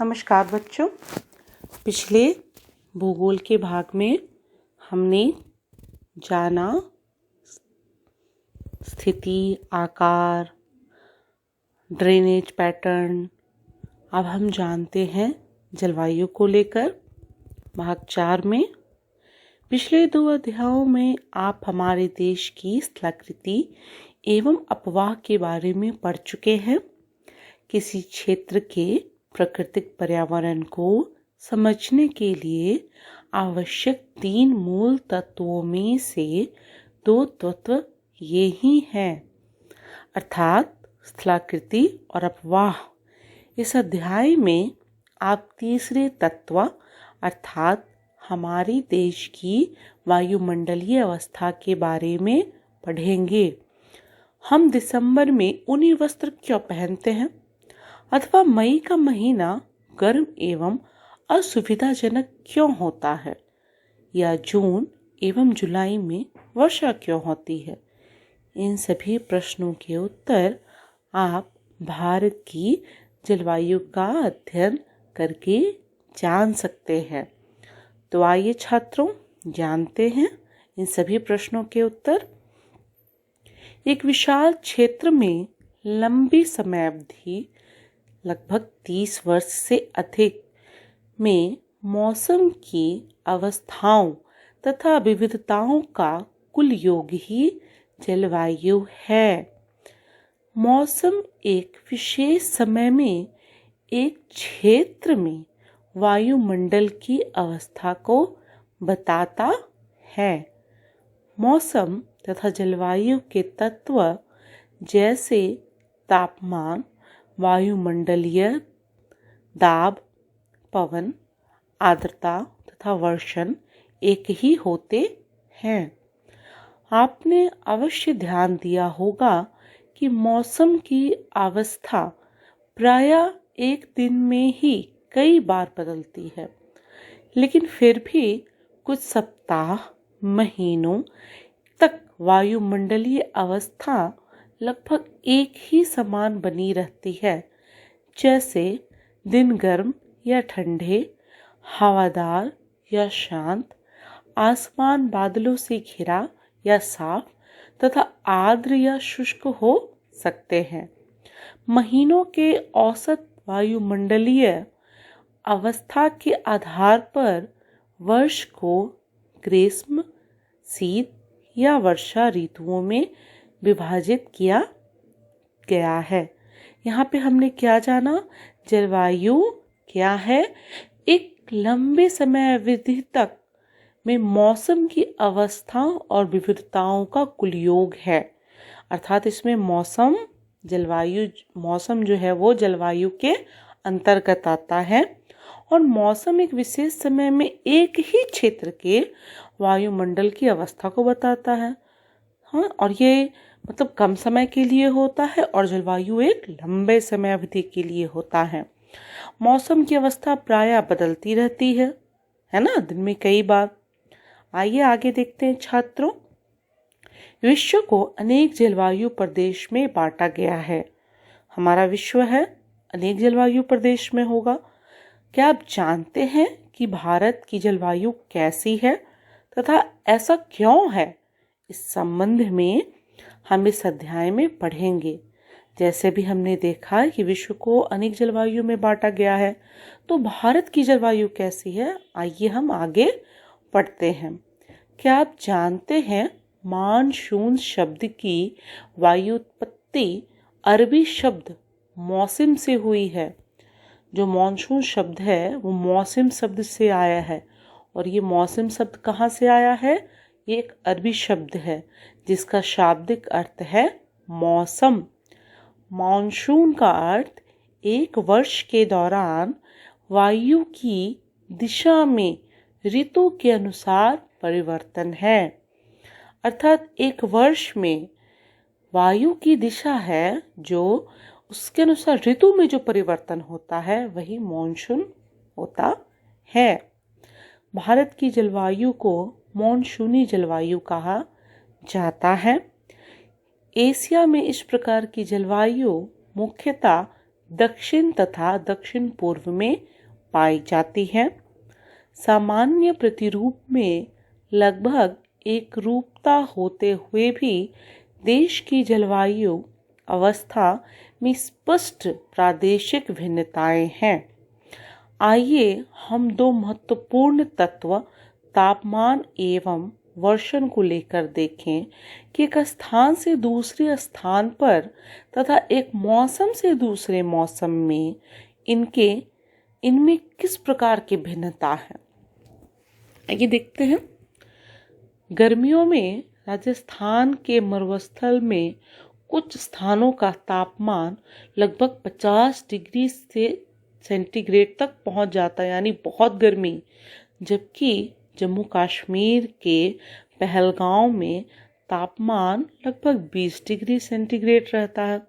नमस्कार बच्चों। पिछले भूगोल के भाग में हमने जाना स्थिति, आकार, ड्रेनेज पैटर्न। अब हम जानते हैं जलवायु को लेकर। भाग 4 में पिछले 2 अध्यायों में आप हमारे देश की स्थलाकृति एवं अपवाह के बारे में पढ़ चुके हैं। किसी क्षेत्र के प्राकृतिक पर्यावरण को समझने के लिए आवश्यक 3 मूल तत्वों में से 2 तत्व ये ही हैं, अर्थात स्थलाकृति और अपवाह। इस अध्याय में आप तीसरे तत्व अर्थात हमारे देश की वायुमंडलीय अवस्था के बारे में पढ़ेंगे। हम दिसंबर में ऊनी वस्त्र क्यों पहनते हैं, अथवा मई का महीना गर्म एवं असुविधाजनक क्यों होता है, या जून एवं जुलाई में वर्षा क्यों होती है। इन सभी प्रश्नों के उत्तर आप भारत की जलवायु का अध्ययन करके जान सकते हैं। तो आइए छात्रों, जानते हैं इन सभी प्रश्नों के उत्तर। एक विशाल क्षेत्र में लंबी समय अवधि लगभग 30 वर्ष से अधिक में मौसम की अवस्थाओं तथा विविधताओं का कुल योग ही जलवायु है। मौसम एक विशेष समय में एक क्षेत्र में वायुमंडल की अवस्था को बताता है। मौसम तथा जलवायु के तत्व जैसे तापमान, वायुमंडलीय दाब, पवन, आर्द्रता तथा वर्षण एक ही होते हैं। आपने अवश्य ध्यान दिया होगा कि मौसम की अवस्था प्रायः एक दिन में ही कई बार बदलती है, लेकिन फिर भी कुछ सप्ताह, महीनों तक वायुमंडलीय अवस्था लगभग एक ही समान बनी रहती है। जैसे दिन गर्म या ठंडे, हवादार या शांत, आसमान बादलों से घिरा या साफ तथा आर्द्र या शुष्क हो सकते हैं। महीनों के औसत वायुमंडलीय अवस्था के आधार पर वर्ष को ग्रीष्म, शीत या वर्षा ऋतुओं में विभाजित किया गया है। यहाँ पे हमने क्या जाना, जलवायु क्या है? एक लंबे समय अवधि तक में मौसम की अवस्थाओं और विविधताओं का कुल योग है। अर्थात इसमें मौसम जो है वो जलवायु के अंतर्गत आता है, और मौसम एक विशेष समय में एक ही क्षेत्र के वायुमंडल की अवस्था को बताता है। हाँ, और ये मतलब कम समय के लिए होता है, और जलवायु एक लंबे समय अवधि के लिए होता है। मौसम की अवस्था प्रायः बदलती रहती है ना, दिन में कई बार। आइए आगे देखते हैं छात्रों। विश्व को अनेक जलवायु प्रदेश में बांटा गया है। हमारा विश्व है, अनेक जलवायु प्रदेश में होगा। क्या आप जानते हैं कि भारत की जलवायु कैसी है तथा ऐसा क्यों है? इस संबंध में हम इस अध्याय में पढ़ेंगे। जैसे भी हमने देखा कि विश्व को अनेक जलवायु में बांटा गया है, तो भारत की जलवायु कैसी है, आइए हम आगे पढ़ते हैं। क्या आप जानते हैं मानसून शब्द की व्युत्पत्ति अरबी शब्द मौसम से हुई है। जो मानसून शब्द है वो मौसम शब्द से आया है, और ये मौसम शब्द कहाँ से आया है? ये एक अरबी शब्द है जिसका शाब्दिक अर्थ है मौसम। मानसून का अर्थ एक वर्ष के दौरान वायु की दिशा में ऋतु के अनुसार परिवर्तन है। अर्थात एक वर्ष में वायु की दिशा है, जो उसके अनुसार ऋतु में जो परिवर्तन होता है वही मानसून होता है। भारत की जलवायु को मानसूनी जलवायु कहा जाता है। एशिया में इस प्रकार की जलवायु मुख्यतः दक्षिण तथा दक्षिण पूर्व में पाई जाती है। सामान्य प्रतिरूप में लगभग एक रूपता होते हुए भी देश की जलवायु अवस्था में स्पष्ट प्रादेशिक भिन्नताएं हैं। आइए हम दो महत्वपूर्ण तत्व तापमान एवं वर्षण को लेकर देखें कि एक स्थान से दूसरे स्थान पर तथा एक मौसम से दूसरे मौसम में इनमें किस प्रकार की भिन्नता है। आइए देखते हैं। गर्मियों में राजस्थान के मरुस्थल में कुछ स्थानों का तापमान लगभग 50 डिग्री से सेंटीग्रेड तक पहुंच जाता है, यानी बहुत गर्मी। जबकि जम्मू कश्मीर के पहलगांव में तापमान लगभग 20 डिग्री सेंटीग्रेड रहता है।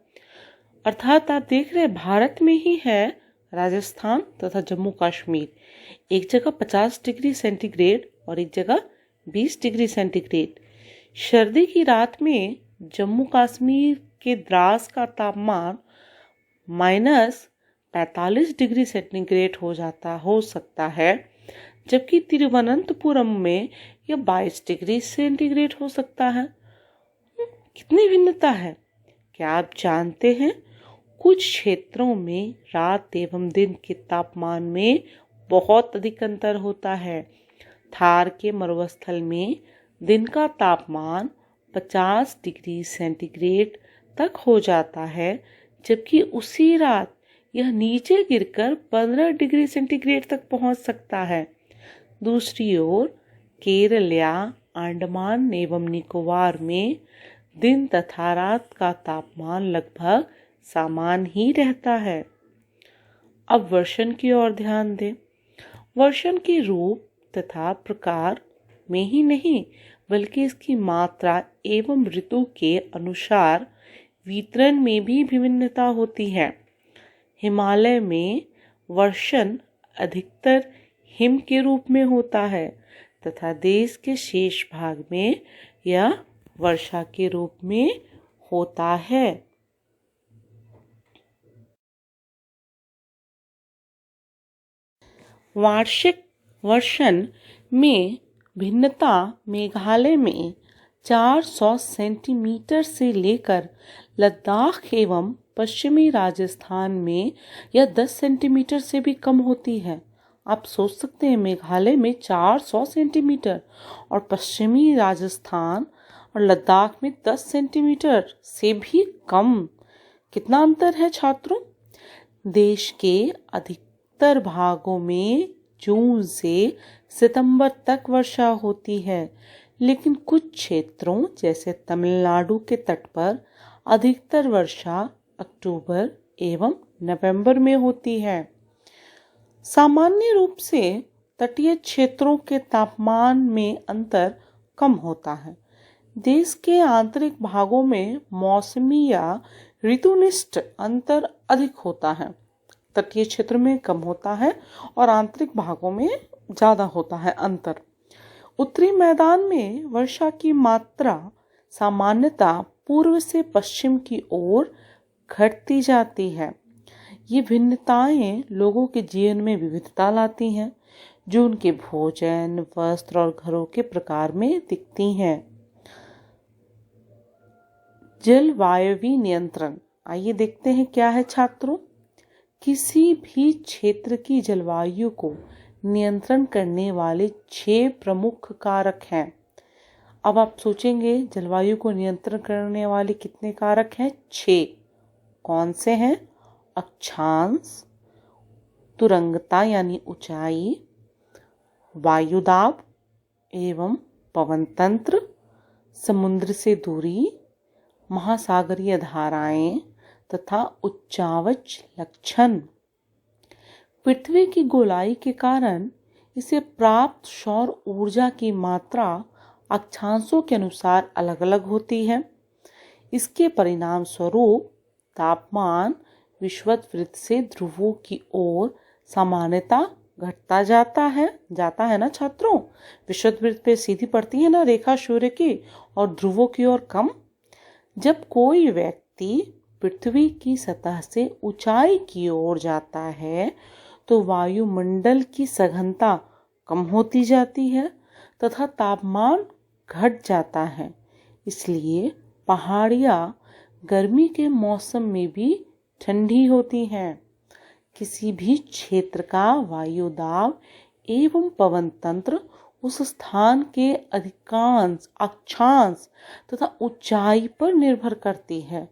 अर्थात आप देख रहे हैं, भारत में ही है राजस्थान तथा जम्मू कश्मीर, एक जगह 50 डिग्री सेंटीग्रेड और एक जगह 20 डिग्री सेंटीग्रेड। सर्दी की रात में जम्मू कश्मीर के द्रास का तापमान -45 डिग्री सेंटीग्रेड हो सकता है, जबकि तिरुवनंतपुरम में यह 22 डिग्री सेंटीग्रेड हो सकता है। कितनी भिन्नता है। क्या आप जानते हैं, कुछ क्षेत्रों में रात एवं दिन के तापमान में बहुत अधिक अंतर होता है। थार के मरुस्थल में दिन का तापमान 50 डिग्री सेंटीग्रेड तक हो जाता है, जबकि उसी रात यह नीचे गिरकर 15 डिग्री सेंटीग्रेड तक पहुंच सकता है। दूसरी ओर केरल या अंडमान एवं निकोबार में दिन तथा रात का तापमान लगभग समान ही रहता है। अब वर्षण की ओर ध्यान दें। वर्षण के रूप तथा प्रकार में ही नहीं, बल्कि इसकी मात्रा एवं ऋतु के अनुसार वितरण में भी विभिन्नता होती है। हिमालय में वर्षण अधिकतर हिम के रूप में होता है तथा देश के शेष भाग में यह वर्षा के रूप में होता है। वार्षिक वर्षण में भिन्नता मेघालय में 400 सेंटीमीटर से लेकर लद्दाख एवं पश्चिमी राजस्थान में यह 10 सेंटीमीटर से भी कम होती है। आप सोच सकते हैं, मेघालय में 400 सेंटीमीटर और पश्चिमी राजस्थान और लद्दाख में 10 सेंटीमीटर से भी कम। कितना अंतर है छात्रों। देश के अधिकतर भागों में जून से सितंबर तक वर्षा होती है, लेकिन कुछ क्षेत्रों जैसे तमिलनाडु के तट पर अधिकतर वर्षा अक्टूबर एवं नवंबर में होती है। सामान्य रूप से तटीय क्षेत्रों के तापमान में अंतर कम होता है। देश के आंतरिक भागों में मौसमी या ऋतुनिष्ठ अंतर अधिक होता है। तटीय क्षेत्र में कम होता है और आंतरिक भागों में ज़्यादा होता है अंतर। उत्तरी मैदान में वर्षा की मात्रा सामान्यतः पूर्व से पश्चिम की ओर घटती जाती है। ये भिन्नताएं लोगों के जीवन में विविधता लाती हैं, जो उनके भोजन, वस्त्र और घरों के प्रकार में दिखती हैं। जलवायु नियंत्रण। आइए देखते हैं क्या है छात्रों। किसी भी क्षेत्र की जलवायु को नियंत्रण करने वाले 6 प्रमुख कारक हैं। अब आप सोचेंगे, जलवायु को नियंत्रण करने वाले कितने कारक हैं? 6। कौन से हैं? अक्षांश, तुरंगता यानी ऊंचाई, वायुदाब एवं पवन तंत्र, समुद्र से दूरी, महासागरीय धाराएं तथा उच्चावच लक्षण। पृथ्वी की गोलाई के कारण इसे प्राप्त सौर ऊर्जा की मात्रा अक्षांशों के अनुसार अलग अलग होती है। इसके परिणाम स्वरूप तापमान विषुववृत्त से ध्रुवों की ओर सामान्यतः घटता जाता है ना छात्रों। विषुववृत्त पे सीधी पड़ती है ना रेखा सूर्य की, और ध्रुवों की ओर कम। जब कोई व्यक्ति पृथ्वी की सतह से ऊंचाई की ओर जाता है तो वायुमंडल की सघनता कम होती जाती है तथा तापमान घट जाता है। इसलिए पहाड़ियाँ गर्मी के मौसम में भी ठंडी होती हैं। किसी भी क्षेत्र का वायु दाब एवं पवन तंत्र उस स्थान के अधिकांश अक्षांश तथा ऊंचाई पर निर्भर करती है।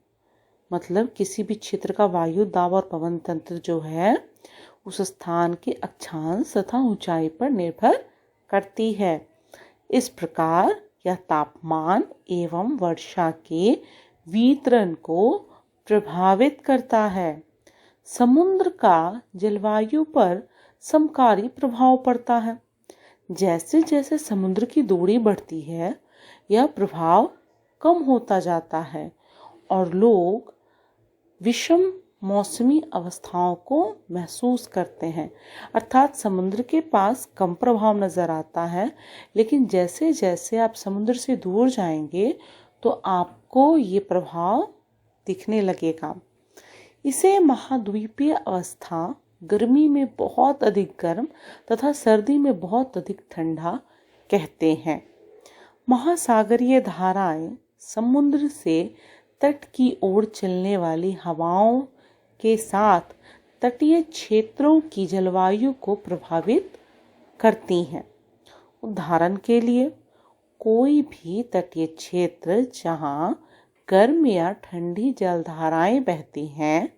मतलब किसी भी क्षेत्र का वायु दाब और पवन तंत्र जो है उस स्थान के अक्षांश तथा ऊंचाई पर निर्भर करती है। इस प्रकार यह तापमान एवं वर्षा के वितरण को प्रभावित करता है। समुद्र का जलवायु पर समकारी प्रभाव पड़ता है। जैसे जैसे समुद्र की दूरी बढ़ती है यह प्रभाव कम होता जाता है और लोग विषम मौसमी अवस्थाओं को महसूस करते हैं। अर्थात समुद्र के पास कम प्रभाव नजर आता है, लेकिन जैसे जैसे आप समुद्र से दूर जाएंगे तो आपको ये प्रभाव दिखने लगेगा। इसे महाद्वीपीय अवस्था, गर्मी में बहुत अधिक गर्म तथा सर्दी में बहुत अधिक ठंडा कहते हैं। महासागरीय धाराएं समुद्र से तट की ओर चलने वाली हवाओं के साथ तटीय क्षेत्रों की जलवायु को प्रभावित करती हैं। उदाहरण के लिए कोई भी तटीय क्षेत्र जहां गर्म या ठंडी जलधाराएं बहती हैं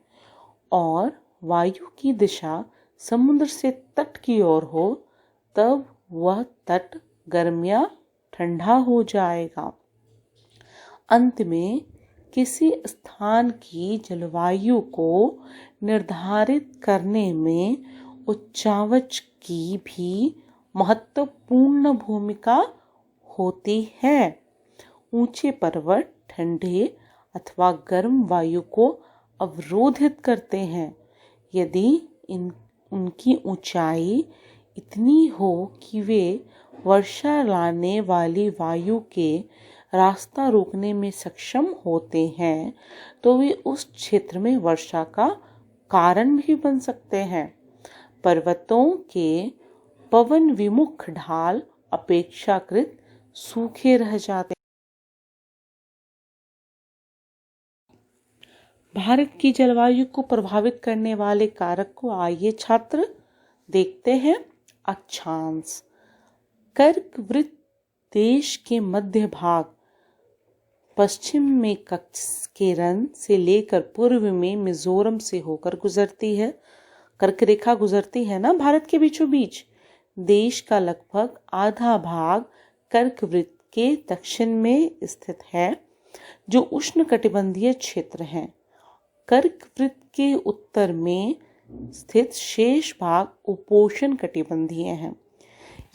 और वायु की दिशा समुद्र से तट की ओर हो, तब वह तट गर्म या ठंडा हो जाएगा। अंत में किसी स्थान की जलवायु को निर्धारित करने में उच्चावच की भी महत्वपूर्ण भूमिका होती है। ऊंचे पर्वत ठंडे अथवा गर्म वायु को अवरोधित करते हैं। यदि उनकी ऊंचाई इतनी हो कि वे वर्षा लाने वाली वायु के रास्ता रोकने में सक्षम होते हैं तो वे उस क्षेत्र में वर्षा का कारण भी बन सकते हैं। पर्वतों के पवन विमुख ढाल अपेक्षाकृत सूखे रह जाते हैं। भारत की जलवायु को प्रभावित करने वाले कारक को आइए छात्र देखते हैं। अक्षांश। कर्कवृत्त देश के मध्य भाग, पश्चिम में कच्सकेरन से लेकर पूर्व में मिजोरम से होकर गुजरती है। कर्क रेखा गुजरती है ना भारत के बीचों बीच। देश का लगभग आधा भाग कर्कवृत्त के दक्षिण में स्थित है, जो उष्णकटिबंधीय क्षेत्र है। कर्कवृत्त के उत्तर में स्थित शेष भाग उपोष्ण कटिबंधीय है।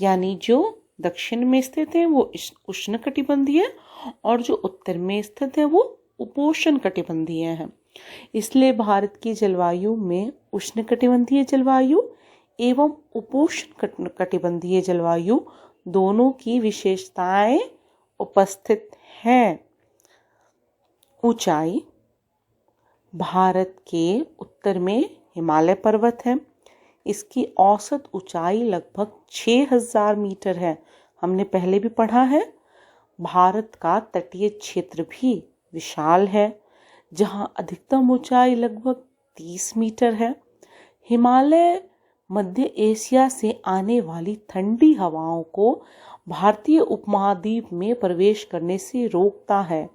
यानी जो दक्षिण में स्थित है वो उष्णकटिबंधीय और जो उत्तर में स्थित है वो उपोष्ण कटिबंधीय है। इसलिए भारत की जलवायु में उष्णकटिबंधीय जलवायु एवं उपोष्ण कटिबंधीय जलवायु दोनों की विशेषताएं उपस्थित हैं। ऊंचाई। भारत के उत्तर में हिमालय पर्वत है। इसकी औसत ऊंचाई लगभग 6000 मीटर है। हमने पहले भी पढ़ा है। भारत का तटीय क्षेत्र भी विशाल है, जहां अधिकतम ऊंचाई लगभग 30 मीटर है। हिमालय मध्य एशिया से आने वाली ठंडी हवाओं को भारतीय उपमहाद्वीप में प्रवेश करने से रोकता है।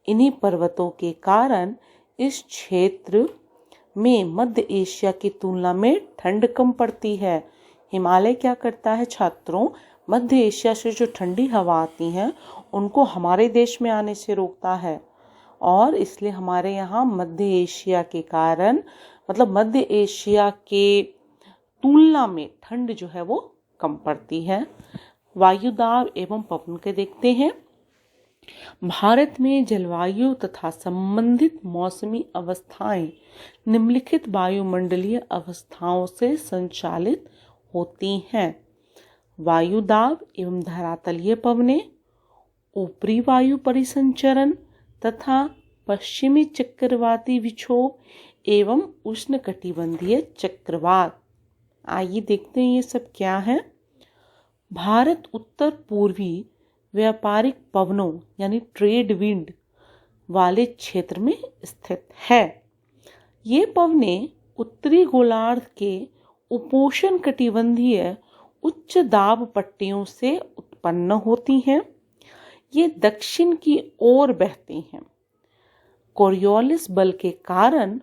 इन्हीं पर्वतों के कारण इस क्षेत्र में मध्य एशिया की तुलना में ठंड कम पड़ती है। हिमालय क्या करता है छात्रों, मध्य एशिया से जो ठंडी हवा आती हैं उनको हमारे देश में आने से रोकता है, और इसलिए हमारे यहाँ मध्य एशिया के कारण मतलब मध्य एशिया के तुलना में ठंड जो है वो कम पड़ती है। वायुदाब एवं पवन के देखते हैं। भारत में जलवायु तथा संबंधित मौसमी अवस्थाएं निम्नलिखित वायुमंडलीय अवस्थाओं से संचालित होती हैं। वायुदाब एवं धरातलीय पवनें, ऊपरी वायु परिसंचरण तथा पश्चिमी चक्रवाती विक्षोभ एवं उष्णकटिबंधीय चक्रवात। आइए देखते हैं ये सब क्या है। भारत उत्तर पूर्वी व्यापारिक पवनों यानी ट्रेड विंड वाले क्षेत्र में स्थित है। ये पवनें उत्तरी गोलार्ध के उपोष्ण कटिबंधीय उच्च दाब पट्टियों से उत्पन्न होती हैं। ये दक्षिण की ओर बहती हैं। कोरियोलिस बल के कारण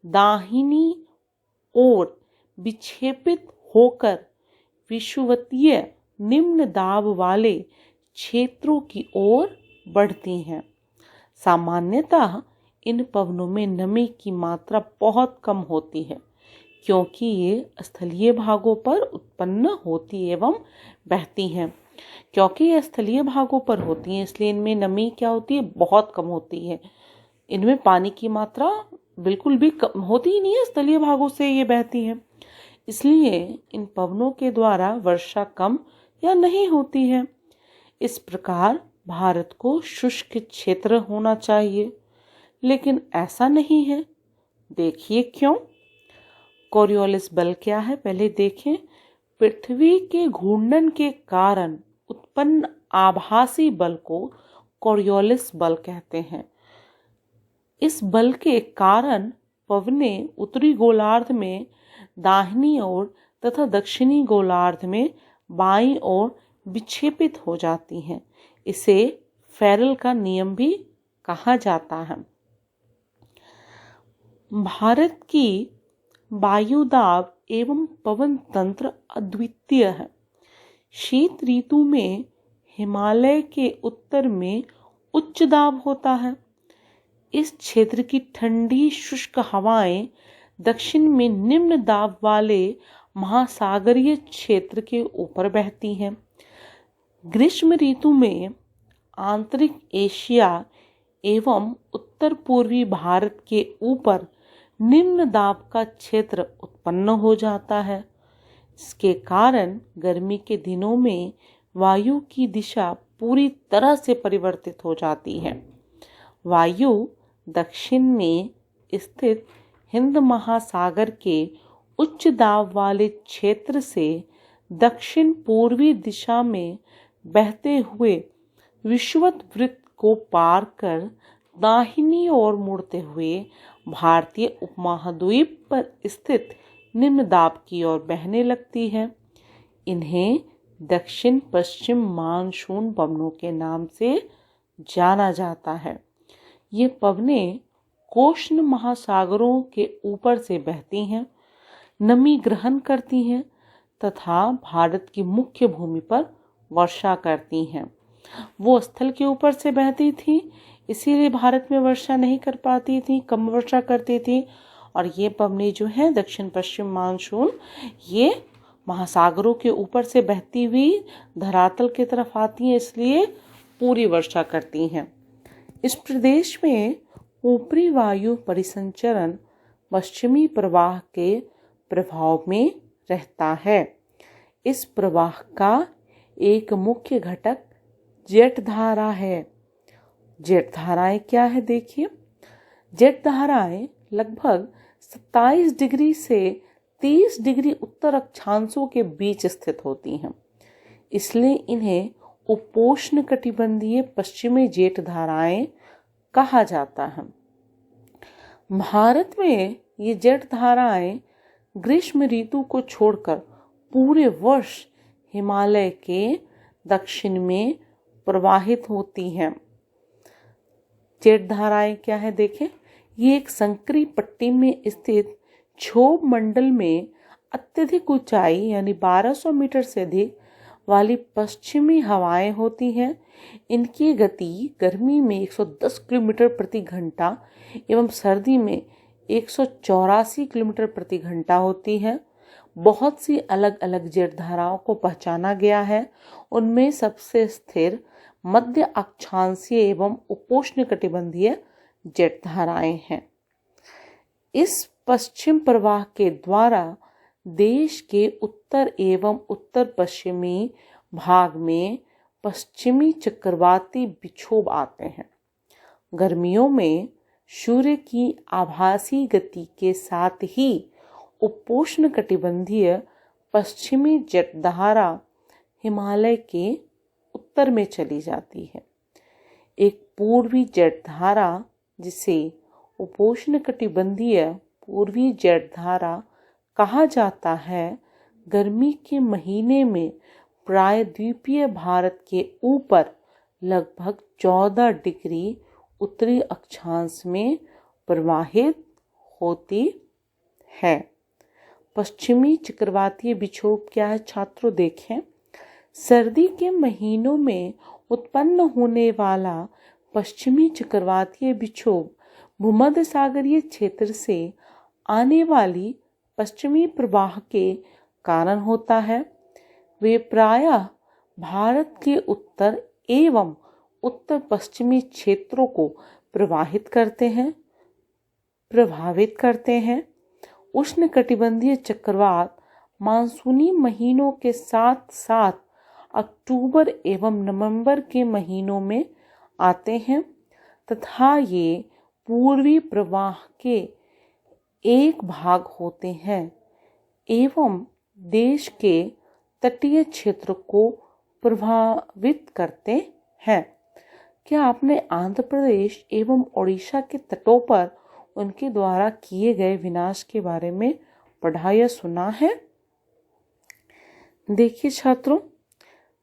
दाहिनी ओर विक्षेपित होकर विषुवतीय निम्न दाब वाले क्षेत्रों की ओर बढ़ती हैं। सामान्यतः इन पवनों में नमी की मात्रा बहुत कम होती है, क्योंकि ये स्थलीय भागों पर उत्पन्न होती एवं बहती हैं। क्योंकि ये स्थलीय भागों पर होती हैं, इसलिए इनमें नमी क्या होती है, बहुत कम होती है। इनमें पानी की मात्रा बिल्कुल भी कम होती ही नहीं है, स्थलीय भागों से ये बहती हैं। इसलिए इन पवनों के द्वारा वर्षा कम या नहीं होती है। इस प्रकार भारत को शुष्क क्षेत्र होना चाहिए, लेकिन ऐसा नहीं है। देखिए क्यों। कोरियोलिस बल क्या है, पहले देखें। पृथ्वी के घूर्णन के कारण उत्पन्न आभासी बल को कोरियोलिस बल कहते हैं। इस बल के कारण पवनें उत्तरी गोलार्ध में दाहिनी ओर तथा दक्षिणी गोलार्ध में बाईं ओर विक्षेपित हो जाती हैं। इसे फेरल का नियम भी कहा जाता है। भारत की वायुदाब एवं पवन तंत्र अद्वितीय है। शीत ऋतु में हिमालय के उत्तर में उच्च दाब होता है। इस क्षेत्र की ठंडी शुष्क हवाएं दक्षिण में निम्न दाब वाले महासागरीय क्षेत्र के ऊपर बहती हैं। ग्रीष्म ऋतु में आंतरिक एशिया एवं उत्तर पूर्वी भारत के ऊपर निम्न दाब का क्षेत्र उत्पन्न हो जाता है। इसके कारण गर्मी के दिनों में वायु की दिशा पूरी तरह से परिवर्तित हो जाती है। वायु दक्षिण में स्थित हिंद महासागर के उच्च दाब वाले क्षेत्र से दक्षिण पूर्वी दिशा में बहते हुए विषुवत वृत्त को पार कर दाहिनी ओर मुड़ते हुए भारतीय उपमहाद्वीप पर स्थित निम्न दाब की ओर बहने लगती है। इन्हें दक्षिण पश्चिम मानसून पवनों के नाम से जाना जाता है। ये पवनें कोष्ण महासागरों के ऊपर से बहती हैं, नमी ग्रहण करती हैं तथा भारत की मुख्य भूमि पर वर्षा करती हैं। वो स्थल के ऊपर से बहती थी, इसीलिए भारत में वर्षा नहीं कर पाती थी, कम वर्षा करती थी। और ये पवनें जो हैं दक्षिण पश्चिम मानसून, ये महासागरों के ऊपर से बहती हुई धरातल की तरफ आती हैं, इसलिए पूरी वर्षा करती हैं। इस प्रदेश में ऊपरी वायु परिसंचरण पश्चिमी प्रवाह के प्रभाव में रहता है। इस प्रवाह का एक मुख्य घटक जेट धारा है। जेट धाराएं क्या है, देखिए। जेट धाराएं लगभग 27 डिग्री से 30 डिग्री उत्तर अक्षांशों के बीच स्थित होती हैं, इसलिए इन्हें उपोष्ण कटिबंधीय पश्चिमी जेट धाराएं कहा जाता है। भारत में ये जेट धाराएं ग्रीष्म ऋतु को छोड़कर पूरे वर्ष हिमालय के दक्षिण में प्रवाहित होती हैं। जेट धाराएं क्या है, देखें। ये एक संकरी पट्टी में स्थित क्षोभ मंडल में अत्यधिक ऊंचाई यानी 1200 मीटर से अधिक वाली पश्चिमी हवाएं होती हैं। इनकी गति गर्मी में 110 किलोमीटर प्रति घंटा एवं सर्दी में 184 किलोमीटर प्रति घंटा होती है। बहुत सी अलग अलग जेट धाराओं को पहचाना गया है। उनमें सबसे स्थिर मध्य अक्षांशीय एवं उपोष्ण कटिबंधीय जेट धाराएं हैं। इस पश्चिम प्रवाह के द्वारा देश के उत्तर एवं उत्तर पश्चिमी भाग में पश्चिमी चक्रवाती विक्षोभ आते हैं। गर्मियों में सूर्य की आभासी गति के साथ ही उपोष्णकटिबंधीय पश्चिमी जटधारा हिमालय के उत्तर में चली जाती है। एक पूर्वी जटधारा जिसे उपोष्णकटिबंधीय पूर्वी जटधारा कहा जाता है, गर्मी के महीने में प्रायद्वीपीय भारत के ऊपर लगभग 14 डिग्री उत्तरी अक्षांश में प्रवाहित होती है। पश्चिमी चक्रवातीय विक्षोभ क्या है छात्रों, देखें। सर्दी के महीनों में उत्पन्न होने वाला पश्चिमी चक्रवातीय विक्षोभ भूमध्य सागरीय क्षेत्र से आने वाली पश्चिमी प्रवाह के कारण होता है। वे प्रायः भारत के उत्तर एवं उत्तर पश्चिमी क्षेत्रों को प्रभावित करते हैं। उष्णकटिबंधीय चक्रवात मानसूनी महीनों के साथ साथ अक्टूबर एवं नवंबर के महीनों में आते हैं तथा ये पूर्वी प्रवाह के एक भाग होते हैं एवं देश के तटीय क्षेत्र को प्रभावित करते हैं। क्या आपने आंध्र प्रदेश एवं ओडिशा के तटों पर उनके द्वारा किए गए विनाश के बारे में पढ़ा या सुना है? देखिए छात्रों,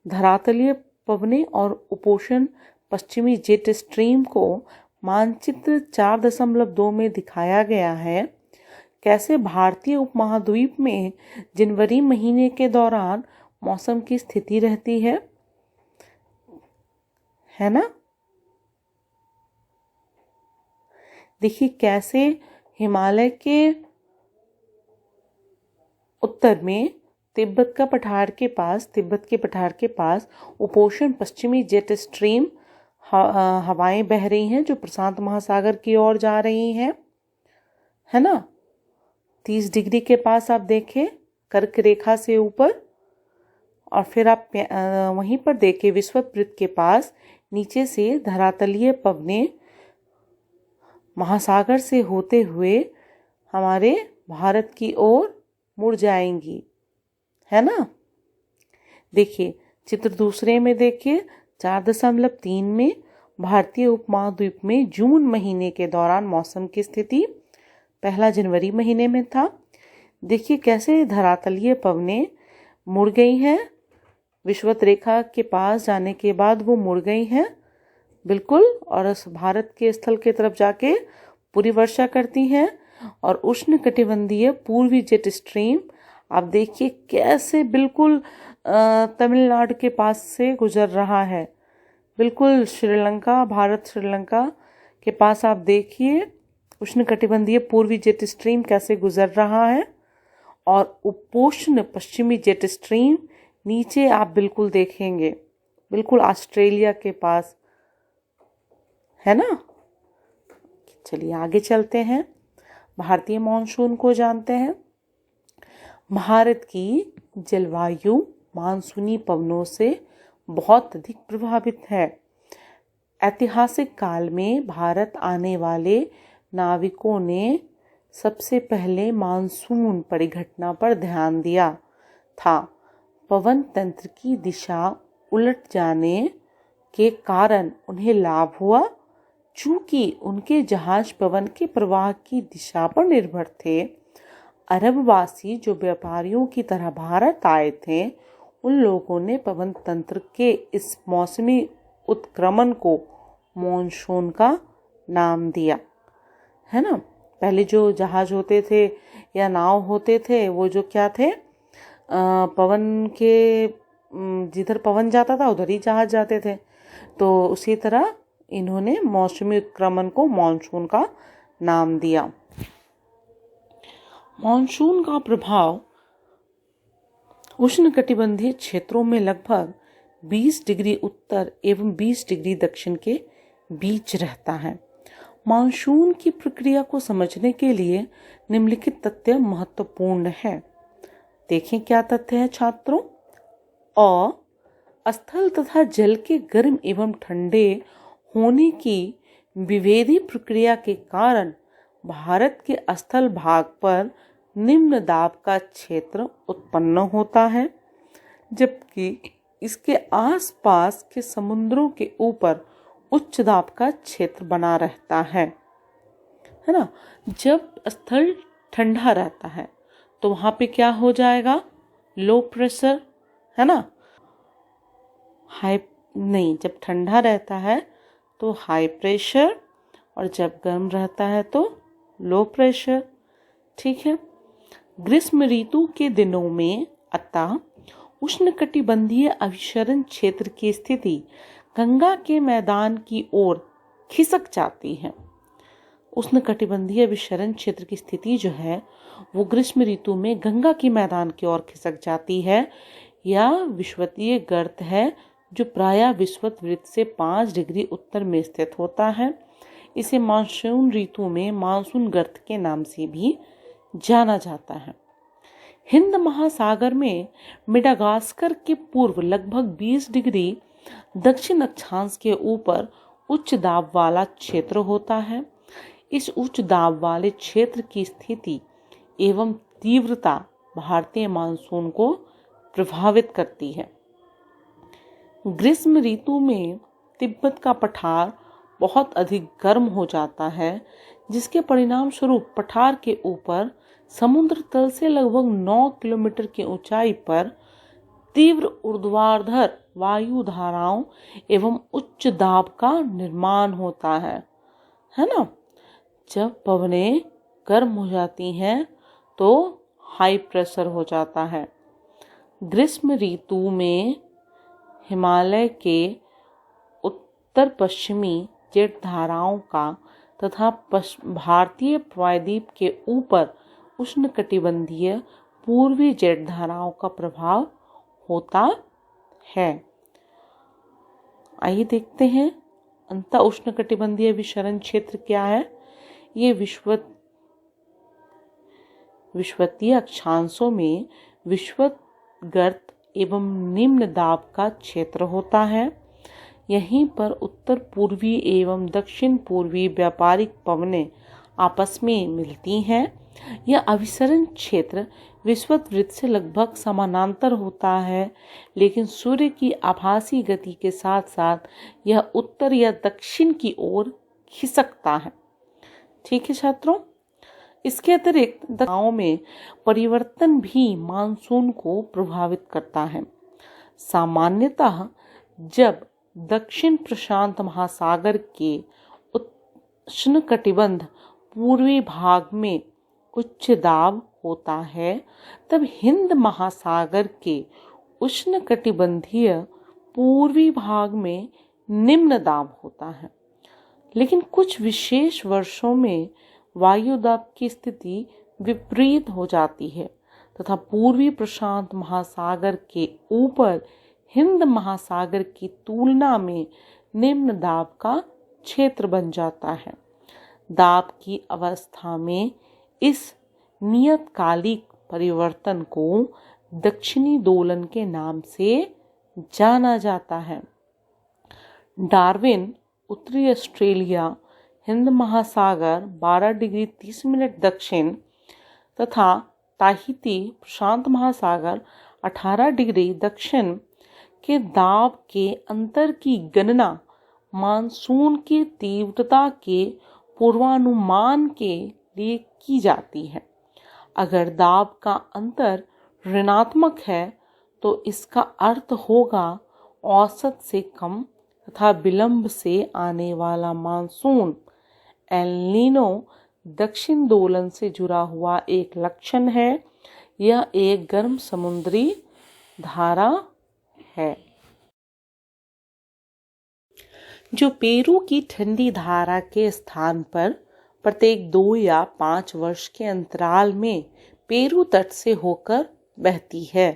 धरातलीय पवनें और उपोषण पश्चिमी जेट स्ट्रीम को मानचित्र 4.2 में दिखाया गया है। कैसे भारतीय उपमहाद्वीप में जनवरी महीने के दौरान मौसम की स्थिति रहती है ना। देखिए कैसे हिमालय के उत्तर में तिब्बत के पठार के पास उपोषण पश्चिमी जेट स्ट्रीम हवाएं बह रही हैं जो प्रशांत महासागर की ओर जा रही हैं, है ना। 30 डिग्री के पास आप देखें कर्क रेखा से ऊपर, और फिर आप वहीं पर देखें विषुववृत्त के पास नीचे से धरातलीय पवनें महासागर से होते हुए हमारे भारत की ओर मुड़ जाएंगी, है ना। देखिए चित्र दूसरे में देखिए 4.3 में भारतीय उपमहाद्वीप में जून महीने के दौरान मौसम की स्थिति पहला जनवरी महीने में था। देखिए कैसे धरातलीय पवनें मुड़ गई हैं, विषुवत रेखा के पास जाने के बाद वो मुड़ गई हैं बिल्कुल, और भारत के स्थल की तरफ जाके पूरी वर्षा करती हैं। और उष्णकटिबंधीय पूर्वी जेट स्ट्रीम आप देखिए कैसे बिल्कुल तमिलनाडु के पास से गुजर रहा है, बिल्कुल श्रीलंका, भारत श्रीलंका के पास आप देखिए उष्णकटिबंधीय पूर्वी जेट स्ट्रीम कैसे गुजर रहा है। और उपोष्ण पश्चिमी जेट स्ट्रीम नीचे आप बिल्कुल देखेंगे बिल्कुल ऑस्ट्रेलिया के पास, है ना। चलिए आगे चलते हैं, भारतीय मॉनसून को जानते हैं। भारत की जलवायु मानसूनी पवनों से बहुत अधिक प्रभावित है। ऐतिहासिक काल में भारत आने वाले नाविकों ने सबसे पहले मानसून परिघटना पर ध्यान दिया था। पवन तंत्र की दिशा उलट जाने के कारण उन्हें लाभ हुआ। चूंकि उनके जहाज पवन के प्रवाह की दिशा पर निर्भर थे, अरबवासी जो व्यापारियों की तरह भारत आए थे, उन लोगों ने पवन तंत्र के इस मौसमी उत्क्रमण को मॉनसून का नाम दिया, है ना। पहले जो जहाज होते थे या नाव होते थे वो जो क्या थे, पवन के जिधर पवन जाता था उधर ही जहाज जाते थे। तो उसी तरह इन्होंने मौसमी उत्क्रमण को मॉनसून का नाम दिया। मॉनसून का प्रभाव उष्णकटिबंधीय क्षेत्रों में लगभग 20 डिग्री उत्तर एवं 20 डिग्री दक्षिण के बीच रहता है। मॉनसून की प्रक्रिया को समझने के लिए निम्नलिखित तथ्य महत्वपूर्ण है। देखें क्या तथ्य है छात्रों। स्थल तथा जल के गर्म एवं ठंडे होने की विभेदी प्रक्रिया के कारण भारत के स्थल भाग पर निम्न दाब का क्षेत्र उत्पन्न होता है, जबकि इसके आसपास के समुद्रों के ऊपर उच्च दाब का क्षेत्र बना रहता है ना। जब स्थल ठंडा रहता है तो वहां पे क्या हो जाएगा, लो प्रेशर, है ना। जब ठंडा रहता है तो हाई प्रेशर, और जब गर्म रहता है तो लो प्रेशर। ठीक है। ग्रीष्म ऋतु के दिनों में अतः उष्णकटिबंधीय अभिसरण क्षेत्र की स्थिति गंगा के मैदान की ओर खिसक जाती है। उष्णकटिबंधीय अभिसरण क्षेत्र की स्थिति जो है वो ग्रीष्म ऋतु में गंगा की मैदान की ओर खिसक जाती है। यह विषुवतीय गर्त है जो प्रायः विषुवत वृत्त से 5 डिग्री उत्तर में स्थित होता है। इसे मानसून ऋतु में मानसून गर्त के नाम से भी जाना जाता है। हिंद महासागर में मेडागास्कर के पूर्व लगभग 20 डिग्री दक्षिण अक्षांश के ऊपर उच्च दाब वाला क्षेत्र होता है। इस उच्च दाब वाले क्षेत्र की स्थिति एवं तीव्रता भारतीय मानसून को प्रभावित करती है। ग्रीष्म ऋतु में तिब्बत का पठार बहुत अधिक गर्म हो जाता है, जिसके परिणाम स्वरूप पठार के ऊपर समुद्र तल से लगभग 9 किलोमीटर की ऊंचाई पर तीव्र ऊर्ध्वाधर वायु धाराओं एवं उच्च दाब का निर्माण होता है ना। जब पवनें गर्म हो जाती हैं तो हाई प्रेशर हो जाता है। ग्रीष्म ऋतु में हिमालय के उत्तर पश्चिमी जेट धाराओं का तथा भारतीय प्रायद्वीप के ऊपर उष्णकटिबंधीय पूर्वी जेट धाराओं का प्रभाव होता है। आइए देखते हैं अंत उष्णकटिबंधीय अभिसरण क्षेत्र क्या है। ये विषुवतीय अक्षांशों में विषुवत गर्त एवं निम्न दाब का क्षेत्र होता है। यहीं पर उत्तर पूर्वी एवं दक्षिण पूर्वी व्यापारिक पवनें आपस में मिलती हैं। यह अभिसरण क्षेत्र विषुवत वृत्त से लगभग समानांतर होता है, लेकिन सूर्य की आभासी गति के साथ साथ यह उत्तर या दक्षिण की ओर खिसकता है। ठीक है छात्रों। इसके अतिरिक्त दशाओं में परिवर्तन भी मानसून को प्रभावित करता है। सामान्यतः जब दक्षिण प्रशांत महासागर के उष्णकटिबंध पूर्वी भाग में उच्च दाब होता है, तब हिंद महासागर के उष्णकटिबंधीय पूर्वी भाग में निम्न दाब होता है। लेकिन कुछ विशेष वर्षों में वायु दाब की स्थिति विपरीत हो जाती है तथा पूर्वी प्रशांत महासागर के ऊपर हिंद महासागर की तुलना में निम्न दाब का क्षेत्र बन जाता है। दाब की अवस्था में इस नियतकालिक परिवर्तन को दक्षिणी दोलन के नाम से जाना जाता है। डार्विन उत्तरी ऑस्ट्रेलिया हिंद महासागर 12 डिग्री 30 मिनट दक्षिण तथा ताहिती प्रशांत महासागर 18 डिग्री दक्षिण के दाब के अंतर की गणना मानसून की तीव्रता के पूर्वानुमान के लिए की जाती है। अगर दाब का अंतर ऋणात्मक है तो इसका अर्थ होगा औसत से कम तथा विलंब से आने वाला मानसून। एल नीनो दक्षिण दोलन से जुड़ा हुआ एक लक्षण है। यह एक गर्म समुद्री धारा है जो पेरू की ठंडी धारा के स्थान पर प्रत्येक 2 या 5 वर्ष के अंतराल में पेरू तट से होकर बहती है।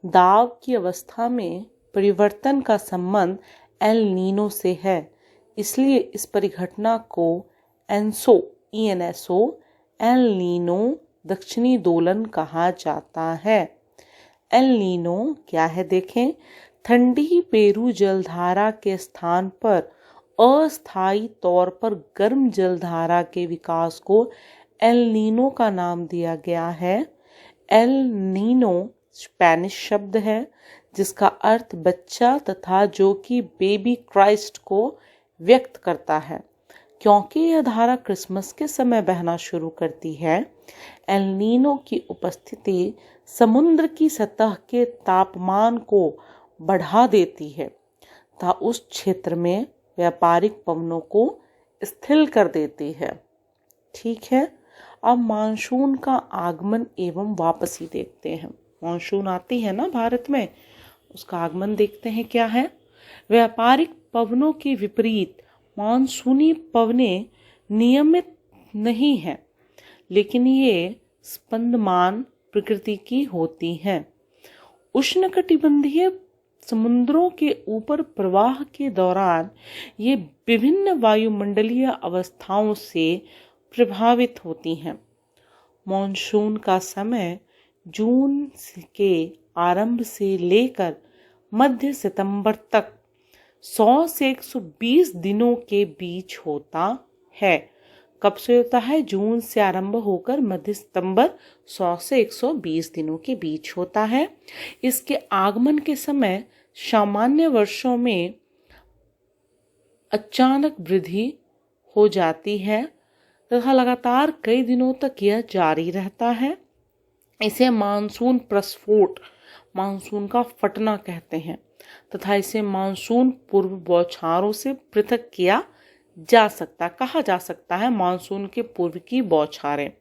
दाब की अवस्था में परिवर्तन का संबंध एल नीनो से है, इसलिए इस परिघटना को ENSO एल नीनो दक्षिणी दोलन कहा जाता है। एल नीनो क्या है देखें। ठंडी पेरू जलधारा के स्थान पर अस्थायी तौर पर गर्म जलधारा के विकास को एल नीनो का नाम दिया गया है। एल नीनो स्पेनिश शब्द है जिसका अर्थ बच्चा तथा जो कि बेबी क्राइस्ट को व्यक्त करता है। क्योंकि यह धारा क्रिसमस के समय बहना शुरू करती है, एल नीनो की उपस्थिति समुद्र की सतह के तापमान को बढ़ा देती है तथा उस क्षेत्र में व्यापारिक पवनों को स्थिर कर देती है। ठीक है, अब मानसून का आगमन एवं वापसी देखते हैं। मानसून आती है ना भारत में, उसका आगमन देखते हैं क्या है। व्यापारिक पवनों के विपरीत मानसूनी पवनें नियमित नहीं हैं, लेकिन ये स्पंदमान प्रकृति की होती हैं। उष्णकटिबंधीय समुद्रों के ऊपर प्रवाह के दौरान ये विभिन्न वायुमंडलीय अवस्थाओं से प्रभावित होती हैं। मॉनसून का समय जून के आरंभ से लेकर मध्य सितंबर तक 100 से 120 दिनों के बीच होता है। कब से होता है? जून से आरंभ होकर मध्य सितंबर 100 से 120 दिनों के बीच होता है। इसके आगमन के समय सामान्य वर्षों में अचानक वृद्धि हो जाती है तथा लगातार कई दिनों तक यह जारी रहता है। इसे मानसून प्रस्फोट, मानसून का फटना कहते हैं तथा इसे मानसून पूर्व बौछारों से पृथक किया जा सकता, कहा जा सकता है। मानसून के पूर्व की बौछारें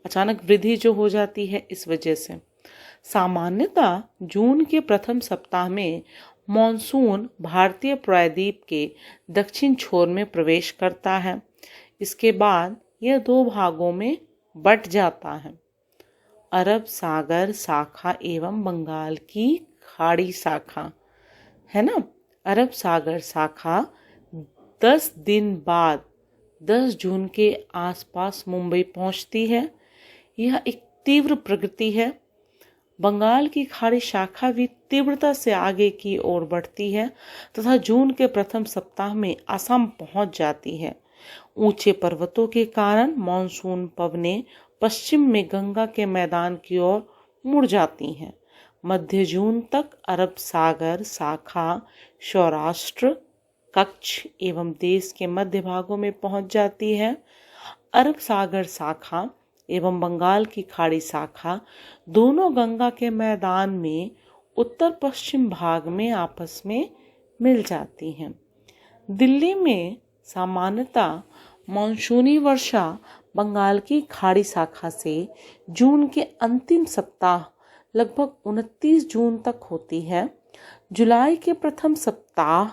अचानक वृद्धि जो हो जाती है इस वजह से। सामान्यतः जून के प्रथम सप्ताह में मॉनसून भारतीय प्रायद्वीप के दक्षिण छोर में प्रवेश करता है। इसके बाद यह दो भागों में बंट जाता है, अरब सागर शाखा एवं बंगाल की खाड़ी शाखा, है ना। अरब सागर शाखा 10 दिन बाद 10 जून के आसपास मुंबई पहुंचती है। यह एक तीव्र प्रगति है। बंगाल की खाड़ी शाखा भी तीव्रता से आगे की ओर बढ़ती है तथा जून के प्रथम सप्ताह में असम पहुंच जाती है। ऊंचे पर्वतों के कारण मॉनसून पवनें पश्चिम में गंगा के मैदान की ओर मुड़ जाती हैं। मध्य जून तक अरब सागर शाखा सौराष्ट्र, कच्छ एवं देश के मध्य भागों में पहुंच जाती है। अरब सागर शाखा एवं बंगाल की खाड़ी शाखा दोनों गंगा के मैदान में उत्तर पश्चिम भाग में आपस में मिल जाती हैं। दिल्ली में सामान्यतः मॉनसूनी वर्षा बंगाल की खाड़ी शाखा से जून के अंतिम सप्ताह लगभग 29 जून तक होती है। जुलाई के प्रथम सप्ताह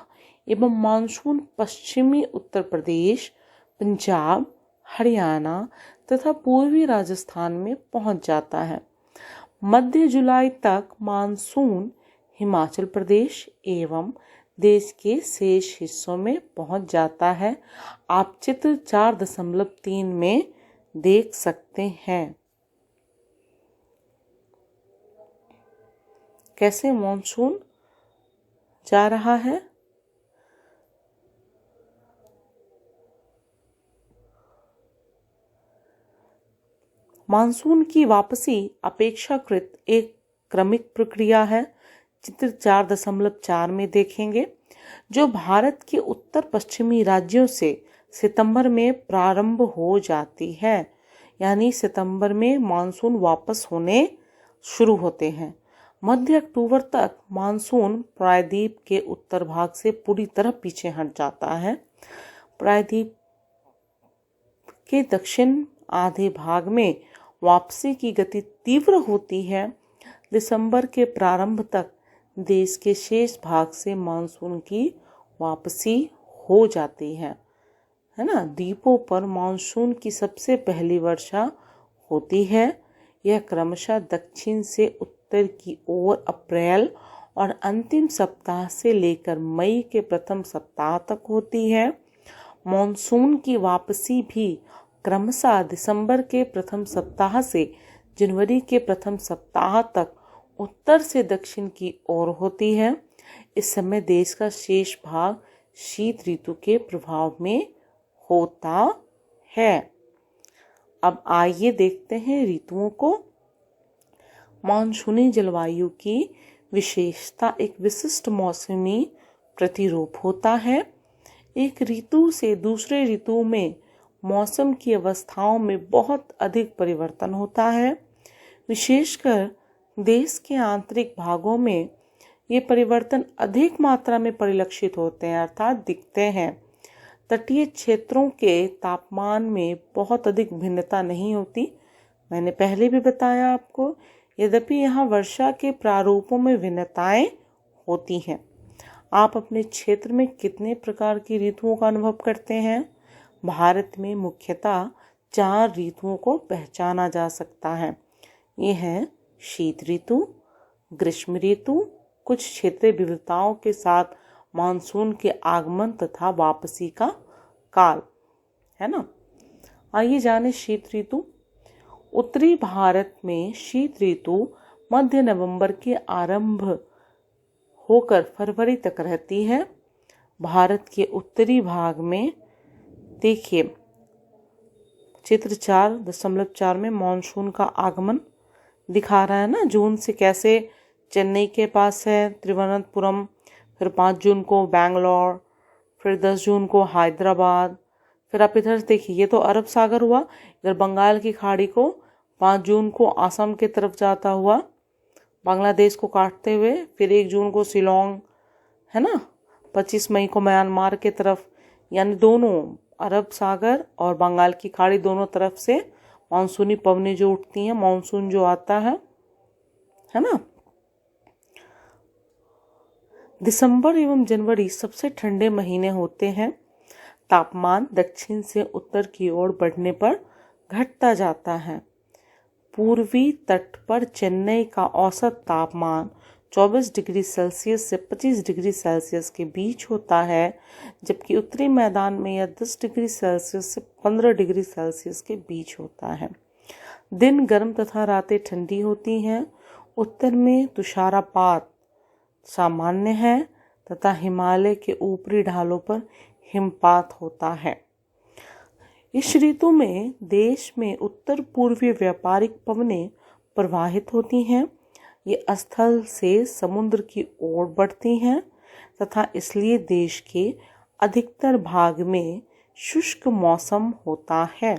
एवं मानसून पश्चिमी उत्तर प्रदेश, पंजाब, हरियाणा तथा पूर्वी राजस्थान में पहुंच जाता है। मध्य जुलाई तक मानसून हिमाचल प्रदेश एवं देश के शेष हिस्सों में पहुंच जाता है। आप चित्र 4.3 में देख सकते हैं कैसे मॉनसून जा रहा है। मानसून की वापसी अपेक्षाकृत एक क्रमिक प्रक्रिया है। चित्र 4.4 में देखेंगे, जो भारत के उत्तर पश्चिमी राज्यों से सितंबर में प्रारंभ हो जाती है। यानी सितंबर में मानसून वापस होने शुरू होते हैं। मध्य अक्टूबर तक मानसून प्रायद्वीप के उत्तर भाग से पूरी तरह पीछे हट जाता है। प्रायद्वीप के दक्षिण आधे भाग में वापसी की गति तीव्र होती है। दिसंबर के प्रारंभ तक देश के शेष भाग से मानसून की वापसी हो जाती है ना। द्वीपों पर मानसून की सबसे पहली वर्षा होती है। यह क्रमशः दक्षिण से उत्तर की ओर अप्रैल और अंतिम सप्ताह से लेकर मई के प्रथम सप्ताह तक होती है। मानसून की वापसी भी क्रमशः दिसंबर के प्रथम सप्ताह से जनवरी के प्रथम सप्ताह तक उत्तर से दक्षिण की ओर होती है। इस समय देश का शेष भाग शीत ऋतु के प्रभाव में होता है। अब आइए देखते हैं ऋतुओं को। मानसूनी जलवायु की विशेषता एक विशिष्ट मौसमी प्रतिरूप होता है। एक ऋतु से दूसरे ऋतु में मौसम की अवस्थाओं में बहुत अधिक परिवर्तन होता है। विशेषकर देश के आंतरिक भागों में ये परिवर्तन अधिक मात्रा में परिलक्षित होते हैं, अर्थात दिखते हैं। तटीय क्षेत्रों के तापमान में बहुत अधिक भिन्नता नहीं होती, मैंने पहले भी बताया आपको। यद्यपि यहाँ वर्षा के प्रारूपों में भिन्नताएं होती हैं। आप अपने क्षेत्र में कितने प्रकार की ऋतुओं का अनुभव करते हैं? भारत में मुख्यतः 4 ऋतुओं को पहचाना जा सकता है। ये है शीत ऋतु, ग्रीष्म ऋतु, कुछ क्षेत्रीय विविधताओं के साथ मानसून के आगमन तथा वापसी का काल, है ना। आइए जाने शीत ऋतु। उत्तरी भारत में शीत ऋतु मध्य नवंबर के आरंभ होकर फरवरी तक रहती है। भारत के उत्तरी भाग में देखिए चित्र 4.4 में मानसून का आगमन दिखा रहा है ना। जून से कैसे चेन्नई के पास है तिरुवनंतपुरम, फिर 5 जून को बैंगलोर, फिर 10 जून को हैदराबाद। फिर आप इधर देखिए, ये तो अरब सागर हुआ। इधर बंगाल की खाड़ी को 5 जून को असम के तरफ जाता हुआ बांग्लादेश को काटते हुए, फिर 1 जून को शिलोंग, है ना, 25 मई को म्यांमार के तरफ। यानी दोनों अरब सागर और बंगाल की खाड़ी दोनों तरफ से मानसूनी पवनें जो उठती हैं, मानसून जो आता है ना। दिसंबर एवं जनवरी सबसे ठंडे महीने होते हैं। तापमान दक्षिण से उत्तर की ओर बढ़ने पर घटता जाता है। पूर्वी तट पर चेन्नई का औसत तापमान 24 डिग्री सेल्सियस से 25 डिग्री सेल्सियस के बीच होता है, जबकि उत्तरी मैदान में यह 10 डिग्री सेल्सियस से 15 डिग्री सेल्सियस के बीच होता है। दिन गर्म तथा रातें ठंडी होती हैं। उत्तर में तुषारपात सामान्य है तथा हिमालय के ऊपरी ढालों पर हिमपात होता है। इस ऋतु में देश में उत्तर पूर्वी व्यापारिक पवनें प्रवाहित होती हैं। ये स्थल से समुद्र की ओर बढ़ती हैं तथा इसलिए देश के अधिकतर भाग में शुष्क मौसम होता है।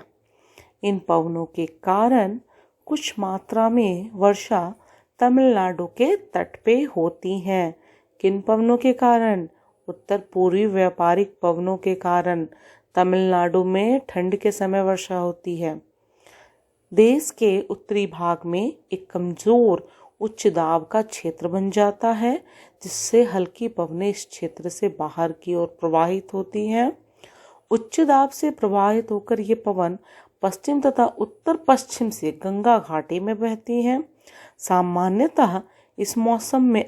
इन पवनों के कारण कुछ मात्रा में वर्षा तमिलनाडु के तट पे होती है। किन पवनों के कारण? उत्तर पूर्वी व्यापारिक पवनों के कारण तमिलनाडु में ठंड के समय वर्षा होती है। देश के उत्तरी भाग में एक कमजोर उच्च दाब का क्षेत्र बन जाता है, जिससे हल्की पवनें इस क्षेत्र से बाहर की ओर प्रवाहित होती हैं। उच्च दाब से प्रवाहित होकर ये पवन पश्चिम तथा उत्तर पश्चिम से गंगा घाटी में बहती हैं। सामान्यतः इस मौसम में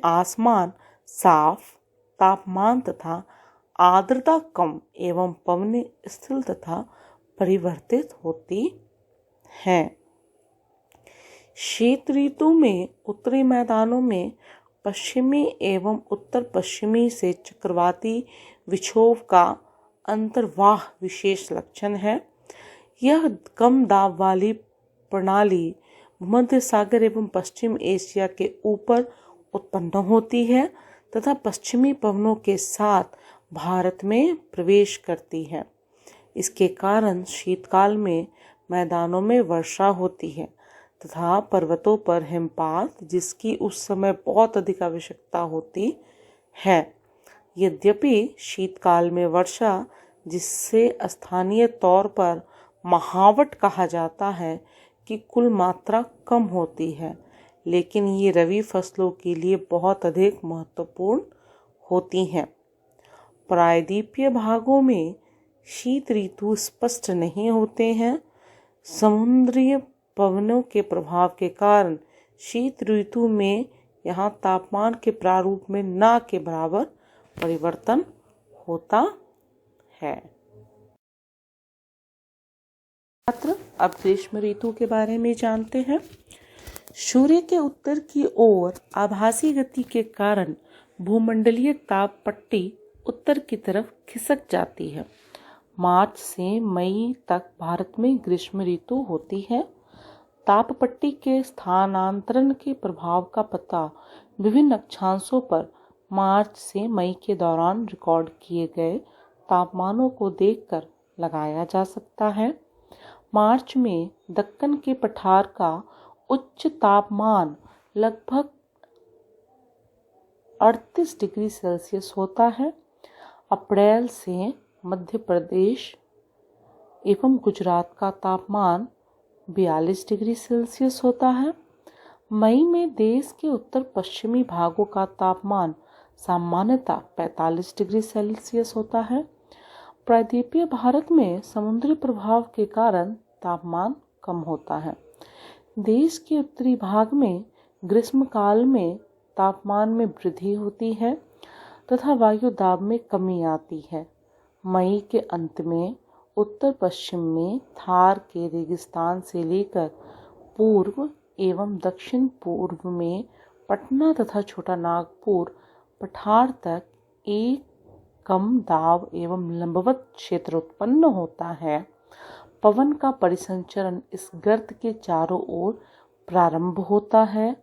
आसमान साफ, तापमान तथा आर्द्रता कम एवं पवनें स्थिर तथा परिवर्तित होती हैं। शीत ऋतु में उत्तरी मैदानों में पश्चिमी एवं उत्तर पश्चिमी से चक्रवाती विक्षोभ का अंतर्वाह विशेष लक्षण है। यह कम दाब वाली प्रणाली भूमध्य सागर एवं पश्चिम एशिया के ऊपर उत्पन्न होती है तथा पश्चिमी पवनों के साथ भारत में प्रवेश करती है। इसके कारण शीतकाल में मैदानों में वर्षा होती है तथा पर्वतों पर हिमपात, जिसकी उस समय बहुत अधिक आवश्यकता होती है। यद्यपि शीतकाल में वर्षा, जिससे स्थानीय तौर पर महावट कहा जाता है, की कुल मात्रा कम होती है, लेकिन ये रबी फसलों के लिए बहुत अधिक महत्वपूर्ण होती हैं। प्रायद्वीपीय भागों में शीत ऋतु स्पष्ट नहीं होते हैं। समुद्री पवनों के प्रभाव के कारण शीत ऋतु में यहाँ तापमान के प्रारूप में ना के बराबर परिवर्तन होता है। छात्र, अब ग्रीष्म ऋतु के बारे में जानते हैं। सूर्य के उत्तर की ओर आभासी गति के कारण भूमंडलीय ताप पट्टी उत्तर की तरफ खिसक जाती है। मार्च से मई तक भारत में ग्रीष्म ऋतु होती है। ताप पट्टी के स्थानांतरण के प्रभाव का पता विभिन्न अक्षांशों पर मार्च से मई के दौरान रिकॉर्ड किए गए तापमानों को देखकर लगाया जा सकता है। मार्च में दक्कन के पठार का उच्च तापमान लगभग 38 डिग्री सेल्सियस होता है। अप्रैल से मध्य प्रदेश एवं गुजरात का तापमान 42 डिग्री सेल्सियस होता है। मई में देश के उत्तर पश्चिमी भागों का तापमान सामान्यतः 45 डिग्री सेल्सियस होता है। प्रायद्वीपीय भारत में समुद्री प्रभाव के कारण तापमान कम होता है। देश के उत्तरी भाग में ग्रीष्मकाल में तापमान में वृद्धि होती है तथा वायु दाब में कमी आती है। मई के अंत में उत्तर पश्चिम में थार के रेगिस्तान से लेकर पूर्व एवं दक्षिण पूर्व में पटना तथा छोटा नागपुर पठार तक एक कम दाब एवं लंबवत क्षेत्र उत्पन्न होता है। पवन का परिसंचरण इस गर्त के चारों ओर प्रारंभ होता है,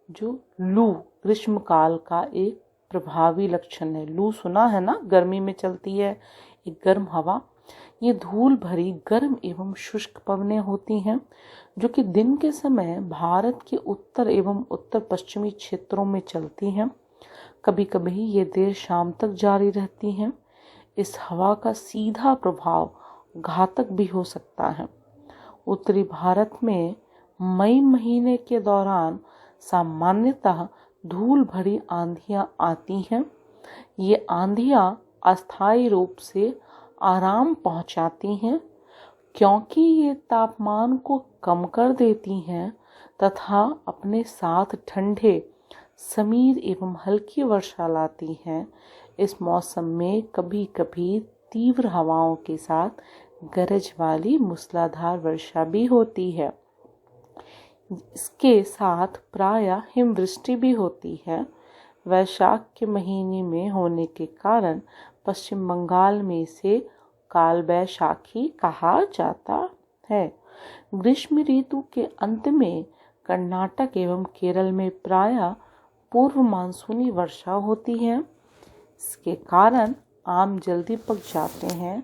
जो लू ग्रीष्मकाल का एक प्रभावी लक्षण है। लू सुना है ना, गर्मी में चलती है एक गर्म हवा। ये धूल भरी गर्म एवं शुष्क पवनें होती हैं जो कि दिन के समय भारत के उत्तर एवं उत्तर पश्चिमी क्षेत्रों में चलती हैं। कभी कभी ये देर शाम तक जारी रहती हैं। इस हवा का सीधा प्रभाव घातक भी हो सकता है। उत्तरी भारत में मई महीने के दौरान सामान्यतः धूल भरी आंधियां आती हैं। ये आंधियां अस्थायी रूप से आराम पहुंचाती हैं क्योंकि ये तापमान को कम कर देती हैं तथा अपने साथ ठंडे समीर एवं हल्की वर्षा लाती हैं। इस मौसम में कभी कभी तीव्र हवाओं के साथ गरज वाली मूसलाधार वर्षा भी होती है। इसके साथ प्रायः हिमवृष्टि भी होती है। वैशाख के महीने में होने के कारण पश्चिम बंगाल में इसे काल बैशाखी कहा जाता है। ग्रीष्म ऋतु के अंत में कर्नाटक एवं केरल में प्रायः पूर्व मानसूनी वर्षा होती है। इसके कारण आम जल्दी पक जाते हैं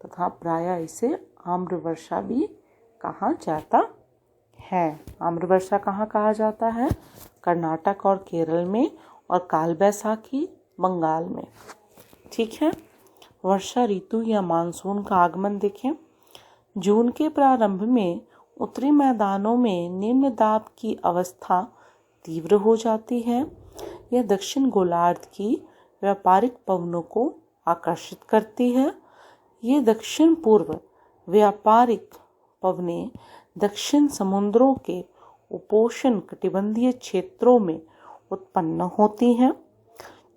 तथा प्रायः इसे आम्र वर्षा भी कहा जाता है। आम्र वर्षा कहाँ कहा जाता है? कर्नाटक और केरल में, और काल बैसाखी बंगाल में। ठीक है। वर्षा ऋतु या मानसून का आगमन देखें। जून के प्रारंभ में उत्तरी मैदानों में निम्न दाब की अवस्था तीव्र हो जाती है। यह दक्षिण गोलार्ध की व्यापारिक पवनों को आकर्षित करती है। ये दक्षिण पूर्व व्यापारिक पवनें दक्षिण समुद्रों के उपोष्ण कटिबंधीय क्षेत्रों में उत्पन्न होती हैं।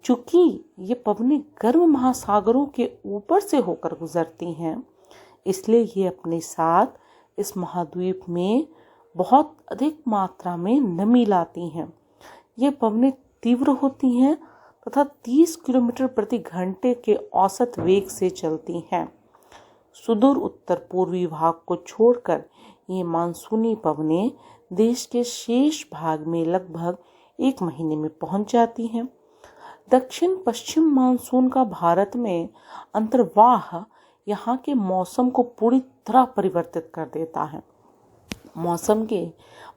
चूंकि ये पवनें गर्म महासागरों के ऊपर से होकर गुजरती हैं, इसलिए ये अपने साथ इस महाद्वीप में बहुत अधिक मात्रा में नमी लाती हैं। ये पवनें तीव्र होती हैं तथा 30 किलोमीटर प्रति घंटे के औसत वेग से चलती हैं। सुदूर उत्तर पूर्वी भाग को छोड़कर ये मानसूनी पवनें देश के शेष भाग में लगभग 1 महीने में पहुंच जाती हैं। दक्षिण पश्चिम मानसून का भारत में अंतर्वाह यहाँ के मौसम को पूरी तरह परिवर्तित कर देता है। मौसम के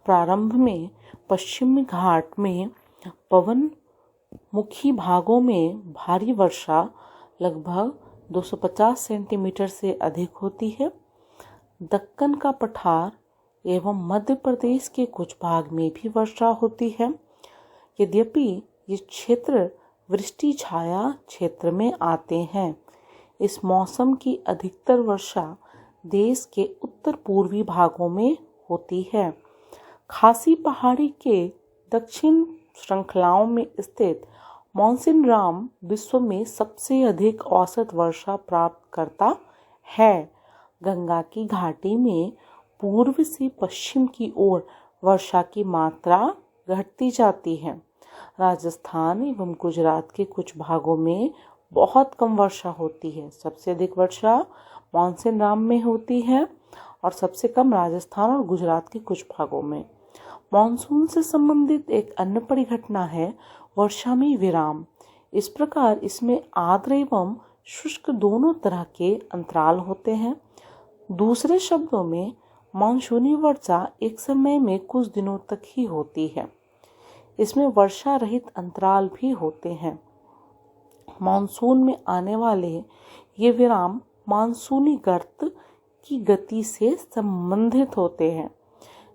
प्रारंभ में पश्चिमी घाट में पवन मुखी भागों में भारी वर्षा लगभग 250 सेंटीमीटर से अधिक होती है। दक्कन का पठार एवं मध्य प्रदेश के कुछ भाग में भी वर्षा होती है। यद्यपि ये क्षेत्र वृष्टि छाया क्षेत्र में आते हैं। इस मौसम की अधिकतर वर्षा देश के उत्तर पूर्वी भागों में होती है। खासी पहाड़ी के दक्षिण श्रृंखलाओं में स्थित मौसिनराम विश्व में सबसे अधिक औसत वर्षा प्राप्त करता है। गंगा की घाटी में पूर्व से पश्चिम की ओर वर्षा की मात्रा घटती जाती है। राजस्थान एवं गुजरात के कुछ भागों में बहुत कम वर्षा होती है। सबसे अधिक वर्षा मानसून राम में होती है और सबसे कम राजस्थान और गुजरात के कुछ भागों में। मानसून से संबंधित एक अन्य परिघटना है वर्षा में विराम। इस प्रकार इसमें आर्द्र एवं शुष्क दोनों तरह के अंतराल होते हैं। दूसरे शब्दों में मानसूनी वर्षा एक समय में कुछ दिनों तक ही होती है। इसमें वर्षा रहित अंतराल भी होते हैं। मानसून में आने वाले ये विराम मानसूनी गर्त की गति से संबंधित होते हैं।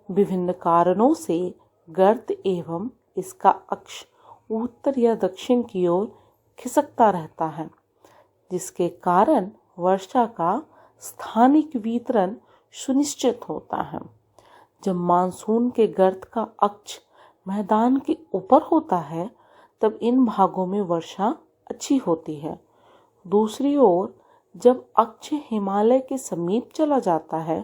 विभिन्न कारणों से गर्त एवं इसका अक्ष उत्तर या दक्षिण की ओर खिसकता रहता है, जिसके कारण वर्षा का स्थानिक वितरण सुनिश्चित होता है। जब मानसून के गर्त का अक्ष मैदान के ऊपर होता है तब इन भागों में वर्षा अच्छी होती है। दूसरी ओर जब अक्ष हिमालय के समीप चला जाता है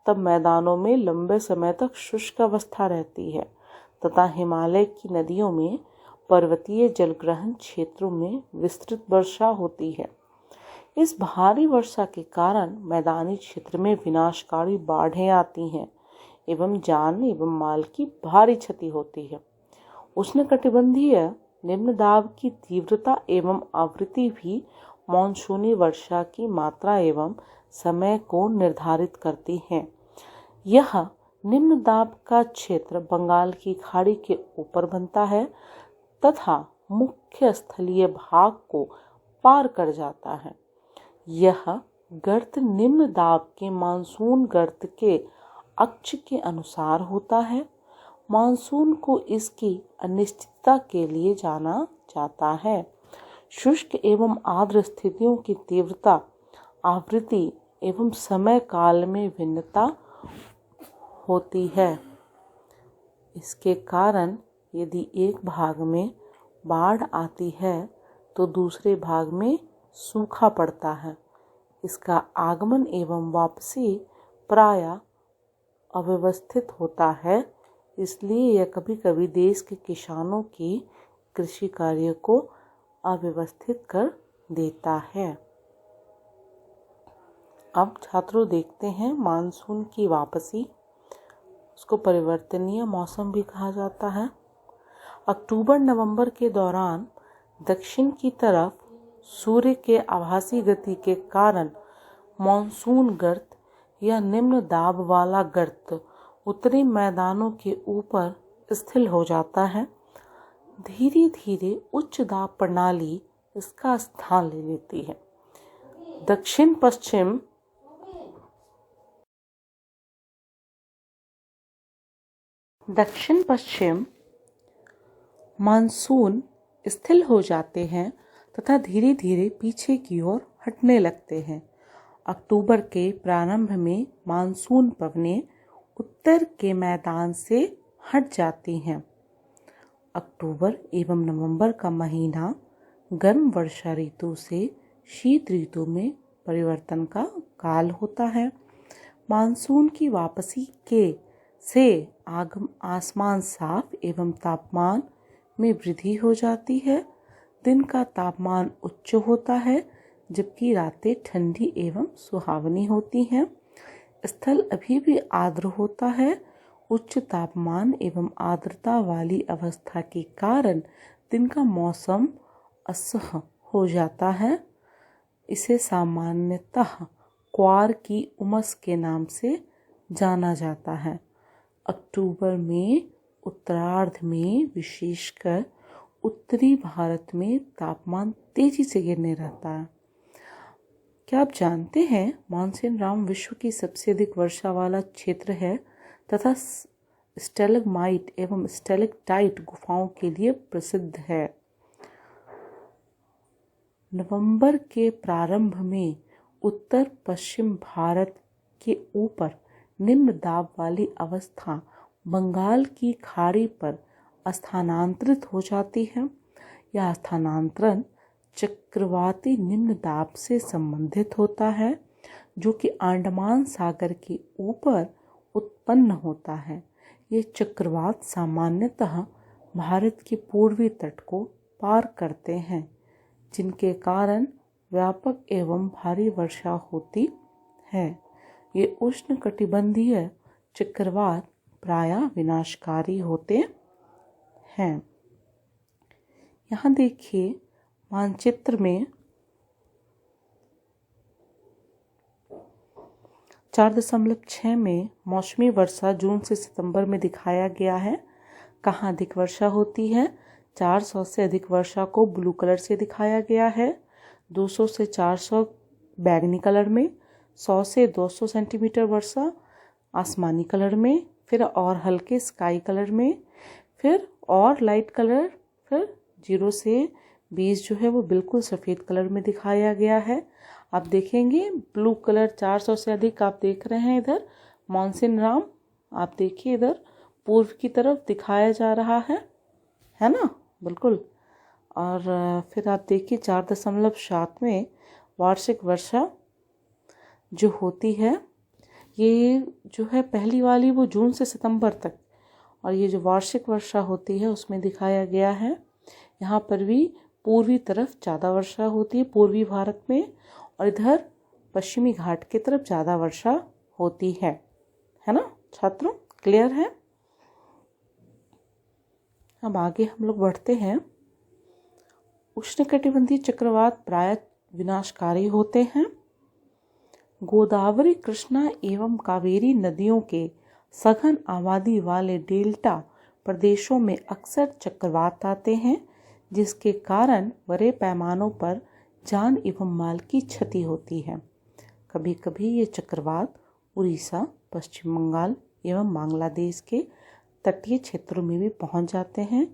तब मैदानों में लंबे समय तक शुष्क अवस्था रहती है तथा हिमालय की नदियों में पर्वतीय जलग्रहण क्षेत्रों में विस्तृत वर्षा होती है। इस भारी वर्षा के कारण मैदानी क्षेत्र में विनाशकारी बाढ़ें आती हैं एवं जान एवं माल की भारी क्षति होती है। उष्णकटिबंधीय निम्न दाब की तीव्रता एवं आवृत्ति भी मानसूनी वर्षा की मात्रा एवं समय को निर्धारित करती हैं। यह निम्न दाब का क्षेत्र बंगाल की खाड़ी के ऊपर बनता है तथा मुख्य स्थलीय भाग को पार कर जाता है। यह गर्त निम्न दाब के मानसून गर्त के अक्ष के अनुसार होता है। मानसून को इसकी अनिश्चितता के लिए जाना जाता है। शुष्क एवं आर्द्र स्थितियों की तीव्रता, आवृत्ति एवं समय काल में भिन्नता होती है। इसके कारण यदि एक भाग में बाढ़ आती है तो दूसरे भाग में सूखा पड़ता है। इसका आगमन एवं वापसी प्रायः अव्यवस्थित होता है, इसलिए यह कभी कभी देश के किसानों की कृषि कार्य को अव्यवस्थित कर देता है। अब छात्रों देखते हैं मानसून की वापसी। उसको परिवर्तनीय मौसम भी कहा जाता है। अक्टूबर नवंबर के दौरान दक्षिण की तरफ सूर्य के आभासी गति के कारण मानसून गर्त या निम्न दाब वाला गर्त उत्तरी मैदानों के ऊपर स्थिर हो जाता है। धीरे धीरे उच्च दाब प्रणाली इसका स्थान ले लेती है। दक्षिण पश्चिम मानसून स्थिर हो जाते हैं तथा धीरे धीरे पीछे की ओर हटने लगते हैं। अक्टूबर के प्रारंभ में मानसून पवनें उत्तर के मैदान से हट जाती हैं। अक्टूबर एवं नवंबर का महीना गर्म वर्षा ऋतु से शीत ऋतु में परिवर्तन का काल होता है। मानसून की वापसी से आसमान साफ एवं तापमान में वृद्धि हो जाती है। दिन का तापमान उच्च होता है जबकि रातें ठंडी एवं सुहावनी होती हैं। स्थल अभी भी आर्द्र होता है। उच्च तापमान एवं आर्द्रता वाली अवस्था के कारण दिन का मौसम असह्य हो जाता है। इसे सामान्यतः क्वार की उमस के नाम से जाना जाता है। अक्टूबर में उत्तरार्ध में विशेषकर उत्तरी भारत में तापमान तेजी से गिरने रहता है। क्या आप जानते हैं मानसून राम विश्व की सबसे अधिक वर्षा वाला क्षेत्र है तथा स्टेलगमाइट एवं स्टेलेक्टाइट गुफाओं के लिए प्रसिद्ध है। नवंबर के प्रारंभ में उत्तर पश्चिम भारत के ऊपर निम्न दाब वाली अवस्था बंगाल की खाड़ी पर स्थानांतरित हो जाती है। यह स्थानांतरण चक्रवाती निम्न दाब से संबंधित होता है जो कि अंडमान सागर के ऊपर उत्पन्न होता है। ये चक्रवात सामान्यतः भारत के पूर्वी तट को पार करते हैं, जिनके कारण व्यापक एवं भारी वर्षा होती है। ये उष्णकटिबंधीय चक्रवात प्रायः विनाशकारी होते हैं। यहाँ देखिए मानचित्र में 4.6 में मौसमी वर्षा जून से सितंबर में दिखाया गया है। कहाँ अधिक वर्षा होती है? 400 से अधिक वर्षा को ब्लू कलर से दिखाया गया है, 200 से 400 बैंगनी कलर में, 100 से 200 सेंटीमीटर वर्षा आसमानी कलर में, फिर और हल्के स्काई कलर में, फिर और लाइट कलर, फिर 0 से 20 जो है वो बिल्कुल सफ़ेद कलर में दिखाया गया है। आप देखेंगे ब्लू कलर 400 से अधिक आप देख रहे हैं। इधर मानसून राम आप देखिए इधर पूर्व की तरफ दिखाया जा रहा है ना, बिल्कुल। और फिर आप देखिए 4.7 में वार्षिक वर्षा जो होती है, ये जो है पहली वाली वो जून से सितंबर तक, और ये जो वार्षिक वर्षा होती है उसमें दिखाया गया है। यहाँ पर भी पूर्वी तरफ ज़्यादा वर्षा होती है पूर्वी भारत में, और इधर पश्चिमी घाट की तरफ ज़्यादा वर्षा होती है ना छात्रों, क्लियर है? अब आगे हम लोग बढ़ते हैं। उष्णकटिबंधीय चक्रवात प्रायः विनाशकारी होते हैं। गोदावरी, कृष्णा एवं कावेरी नदियों के सघन आबादी वाले डेल्टा प्रदेशों में अक्सर चक्रवात आते हैं, जिसके कारण बड़े पैमानों पर जान एवं माल की क्षति होती है। कभी कभी ये चक्रवात उड़ीसा, पश्चिम बंगाल एवं बांग्लादेश के तटीय क्षेत्रों में भी पहुंच जाते हैं।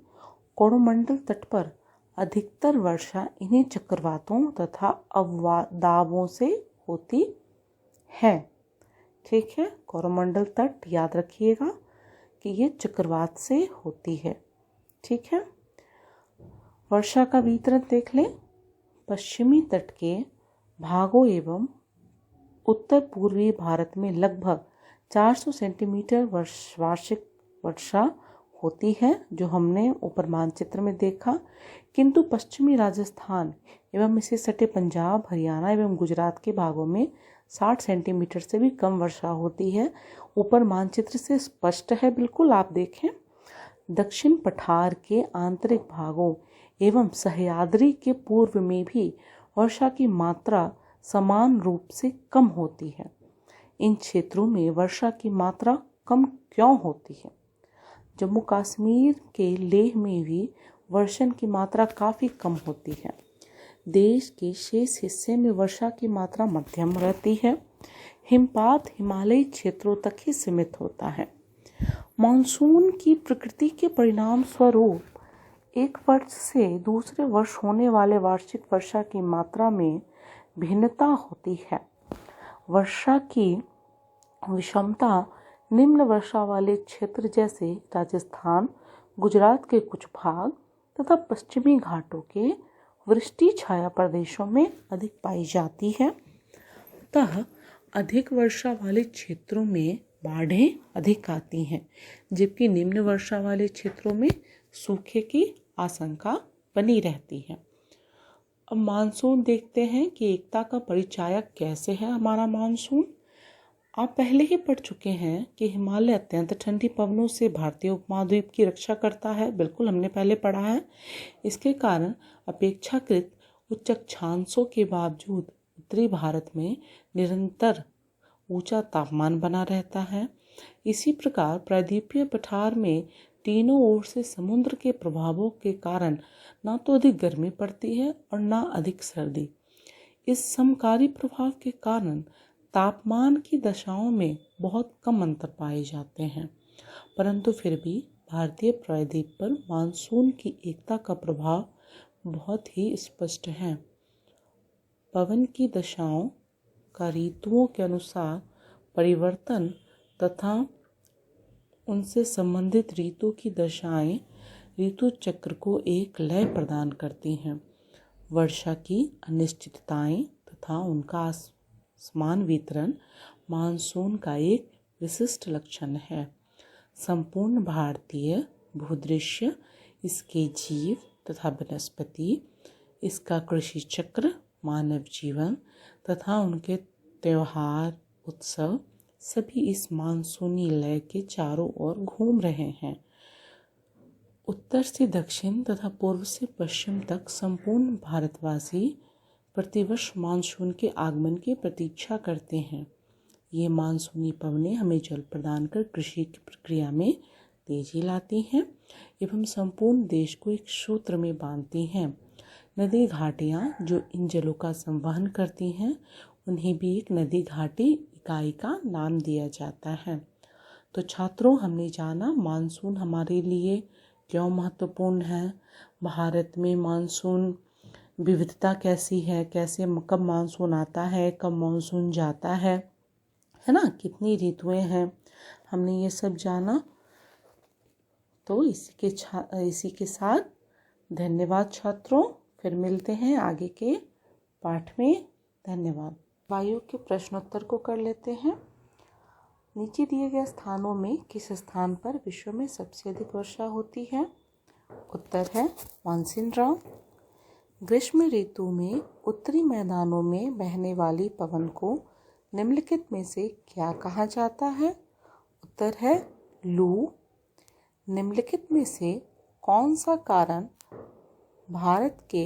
कोरोमंडल तट पर अधिकतर वर्षा इन्हीं चक्रवातों तथा अवदाबों से होती है। ठीक है, कोरोमंडल तट याद रखिएगा कि ये चक्रवात से होती है। ठीक है, वर्षा का वितरण देख लें। पश्चिमी तट के भागों एवं उत्तर पूर्वी भारत में लगभग 400 सेंटीमीटर वार्षिक वर्षा होती है, जो हमने ऊपर मानचित्र में देखा। किंतु पश्चिमी राजस्थान एवं इसे सटे पंजाब, हरियाणा एवं गुजरात के भागों में 60 सेंटीमीटर से भी कम वर्षा होती है। ऊपर मानचित्र से स्पष्ट है, बिल्कुल आप देखें। दक्षिण पठार के आंतरिक भागों एवं सह्याद्री के पूर्व में भी वर्षा की मात्रा समान रूप से कम होती है। इन क्षेत्रों में वर्षा की मात्रा कम क्यों होती है? जम्मू कश्मीर के लेह में भी वर्षण की मात्रा काफ़ी कम होती है। देश के शेष हिस्से में वर्षा की मात्रा मध्यम रहती है। हिमपात हिमालयी क्षेत्रों तक ही सीमित होता है। मानसून की प्रकृति के परिणाम स्वरूप एक वर्ष से दूसरे वर्ष होने वाले वार्षिक वर्षा की मात्रा में भिन्नता होती है। वर्षा की विषमता निम्न वर्षा वाले क्षेत्र जैसे राजस्थान, गुजरात के कुछ भाग तथा पश्चिमी घाटों के वृष्टि छाया प्रदेशों में अधिक पाई जाती है। अतः अधिक वर्षा वाले क्षेत्रों में बाढ़ें अधिक आती हैं, जबकि निम्न वर्षा वाले क्षेत्रों में सूखे की आशंका बनी रहती है। अब मानसून देखते हैं कि एकता का परिचायक कैसे है हमारा मानसून। आप पहले ही पढ़ चुके हैं कि हिमालय अत्यंत ठंडी पवनों से भारतीय उपमहाद्वीप की रक्षा करता है। बिल्कुल हमने पहले पढ़ा है। इसके कारण अपेक्षाकृत उच्च अक्षांशों के बावजूद उत्तरी भारत में निरंतर ऊंचा तापमान बना रहता है। इसी प्रकार प्रायद्वीपीय पठार में तीनों ओर से समुद्र के प्रभावों के कारण ना तो अधिक गर्मी पड़ती है और ना अधिक सर्दी। इस समकारी प्रभाव के कारण तापमान की दशाओं में बहुत कम अंतर पाए जाते हैं, परंतु फिर भी भारतीय प्रायद्वीप पर मानसून की एकता का प्रभाव बहुत ही स्पष्ट है। पवन की दशाओं का ऋतुओं के अनुसार परिवर्तन तथा उनसे संबंधित ऋतु की दशाएं ऋतु चक्र को एक लय प्रदान करती हैं। वर्षा की अनिश्चितताएं तथा उनका समान वितरण मानसून का एक विशिष्ट लक्षण है। संपूर्ण भारतीय भूदृश्य इसके जीव तथा वनस्पति, इसका कृषि चक्र, मानव जीवन तथा उनके त्योहार उत्सव सभी इस मानसूनी लय के चारों ओर घूम रहे हैं। उत्तर से दक्षिण तथा पूर्व से पश्चिम तक संपूर्ण भारतवासी प्रतिवर्ष मानसून के आगमन की प्रतीक्षा करते हैं। ये मानसूनी पवनें हमें जल प्रदान कर कृषि की प्रक्रिया में तेजी लाती हैं एवं संपूर्ण देश को एक सूत्र में बांधती हैं। नदी घाटियाँ जो इन जलों का संवहन करती हैं, उन्हें भी एक नदी घाटी इकाई का नाम दिया जाता है। तो छात्रों, हमने जाना मानसून हमारे लिए क्यों महत्वपूर्ण है, भारत में मानसून विविधता कैसी है, कैसे कब मानसून आता है, कब मानसून जाता है ना, कितनी ऋतुएं हैं, हमने ये सब जाना। तो इसी के साथ धन्यवाद छात्रों, फिर मिलते हैं आगे के पाठ में। धन्यवाद। वायु के प्रश्नोत्तर को कर लेते हैं। नीचे दिए गए स्थानों में किस स्थान पर विश्व में सबसे अधिक वर्षा होती है? उत्तर है मानसिनराम। ग्रीष्म ऋतु में उत्तरी मैदानों में बहने वाली पवन को निम्नलिखित में से क्या कहा जाता है? उत्तर है लू। निम्नलिखित में से कौन सा कारण भारत के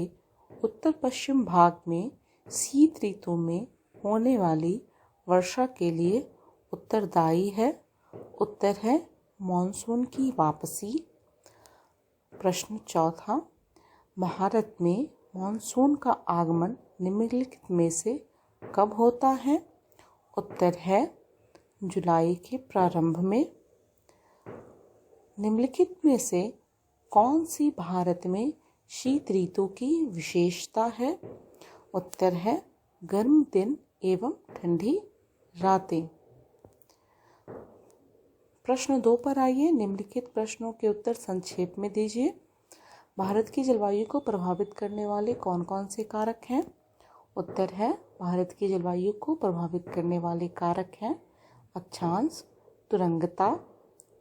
उत्तर पश्चिम भाग में शीत ऋतु में होने वाली वर्षा के लिए उत्तरदायी है? उत्तर है मॉनसून की वापसी। प्रश्न चौथा, भारत में मॉनसून का आगमन निम्नलिखित में से कब होता है? उत्तर है जुलाई के प्रारंभ में। निम्नलिखित में से कौन सी भारत में शीत ऋतु की विशेषता है? उत्तर है गर्म दिन एवं ठंडी रातें। प्रश्न 2 पर आइए। निम्नलिखित प्रश्नों के उत्तर संक्षेप में दीजिए। भारत की जलवायु को प्रभावित करने वाले कौन कौन से कारक हैं? उत्तर है भारत की जलवायु को प्रभावित करने वाले कारक हैं अक्षांश, तुरंगता,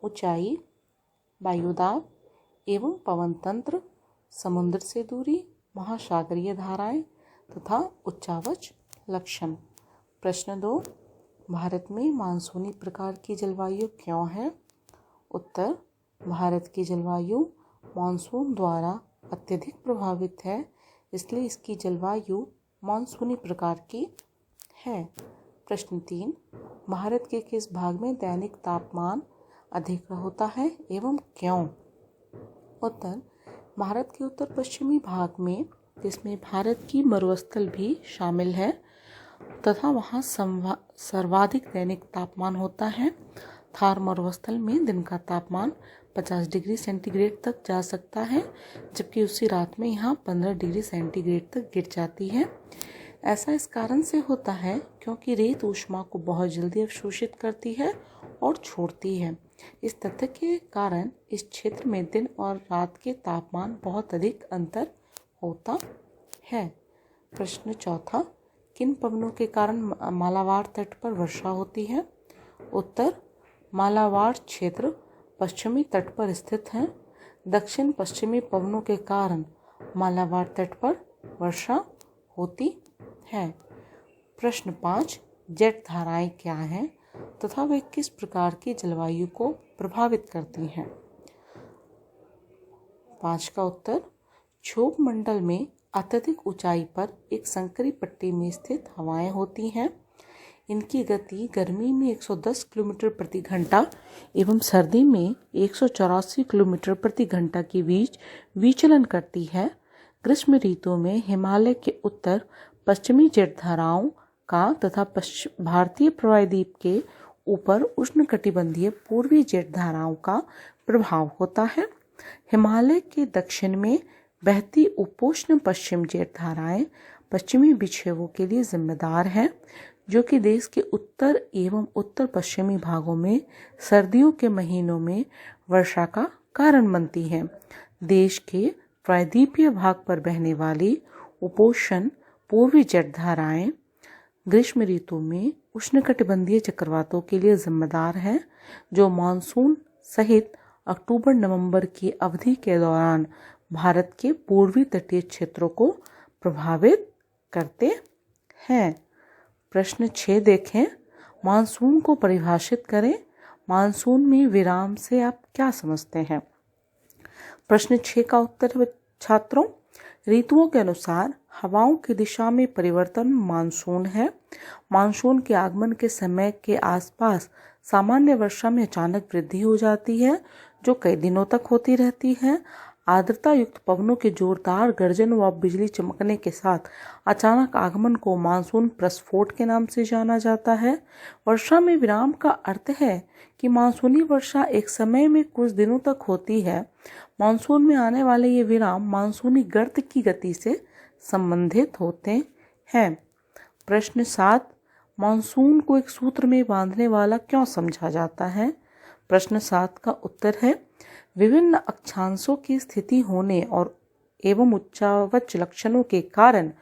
ऊंचाई, वायुदाब एवं पवन तंत्र, समुद्र से दूरी, महासागरीय धाराएं तथा उच्चावच लक्षण। प्रश्न 2, भारत में मानसूनी प्रकार की जलवायु क्यों है? उत्तर, भारत की जलवायु मानसून द्वारा अत्यधिक प्रभावित है, इसलिए इसकी जलवायु मानसूनी प्रकार की है। प्रश्न 3, भारत के किस भाग में दैनिक तापमान अधिक होता है एवं क्यों? उत्तर, भारत के उत्तर पश्चिमी भाग में, जिसमें भारत की मरुस्थल भी शामिल है तथा वहाँ सर्वाधिक दैनिक तापमान होता है। थार मरुस्थल में दिन का तापमान 50 डिग्री सेंटीग्रेड तक जा सकता है, जबकि उसी रात में यहाँ 15 डिग्री सेंटीग्रेड तक गिर जाती है। ऐसा इस कारण से होता है क्योंकि रेत ऊष्मा को बहुत जल्दी अवशोषित करती है और छोड़ती है। इस तथ्य के कारण इस क्षेत्र में दिन और रात के तापमान बहुत अधिक अंतर होता है। प्रश्न 4, किन पवनों के कारण मालाबार तट पर वर्षा होती है? उत्तर, मालाबार क्षेत्र पश्चिमी तट पर स्थित है। दक्षिण पश्चिमी पवनों के कारण मालाबार तट पर वर्षा होती है। प्रश्न 5, जेट धाराएं क्या हैं तथा वे किस प्रकार की जलवायु को प्रभावित करती हैं? 5 का उत्तर, क्षोभ मंडल में अत्यधिक ऊंचाई पर एक संकरी पट्टी में स्थित हवाएं होती हैं। इनकी गति गर्मी में 110 किलोमीटर प्रति घंटा एवं सर्दी में 184 किलोमीटर प्रति घंटा के बीच विचलन करती है। ग्रीष्म ऋतु में हिमालय के उत्तर पश्चिमी जेट धाराओं का तथा भारतीय प्रायद्वीप के ऊपर उष्णकटिबंधीय पूर्वी जेट धाराओं का प्रभाव होता है। हिमालय के दक्षिण में बहती उपोष्ण पश्चिम जेट धाराएं पश्चिमी विक्षोभों के लिए जिम्मेदार हैं, जो कि देश के उत्तर एवं उत्तर पश्चिमी भागों में सर्दियों के महीनों में वर्षा का कारण बनती हैं। देश के प्रायद्वीपीय भाग पर बहने वाली उपोष्ण पूर्वी जेट धाराएं ग्रीष्म ऋतु में उष्णकटिबंधीय चक्रवातों के लिए जिम्मेदार हैं, जो मानसून सहित अक्टूबर नवंबर की अवधि के दौरान भारत के पूर्वी तटीय क्षेत्रों को प्रभावित करते हैं। प्रश्न 6 देखें। मानसून को परिभाषित करें। मानसून में विराम से आप क्या समझते हैं? प्रश्न 6 का उत्तर है छात्रों, ऋतुओं के अनुसार हवाओं की दिशा में परिवर्तन मानसून है। मानसून के आगमन के समय के आसपास सामान्य वर्षा में अचानक वृद्धि हो जाती है, जो कई दिनों तक होती रहती है। आर्द्रता युक्त पवनों के जोरदार गर्जन व बिजली चमकने के साथ अचानक आगमन को मानसून प्रस्फोट के नाम से जाना जाता है। वर्षा में विराम का अर्थ है कि मानसूनी वर्षा एक समय में कुछ दिनों तक होती है। मानसून में आने वाले ये विराम मानसूनी गर्त की गति से संबंधित होते हैं। प्रश्न 7, मानसून को एक सूत्र में बांधने वाला क्यों समझा जाता है? प्रश्न 7 का उत्तर है, विभिन्न अक्षांशों की स्थिति होने और एवं उच्चावच लक्षणों के कारण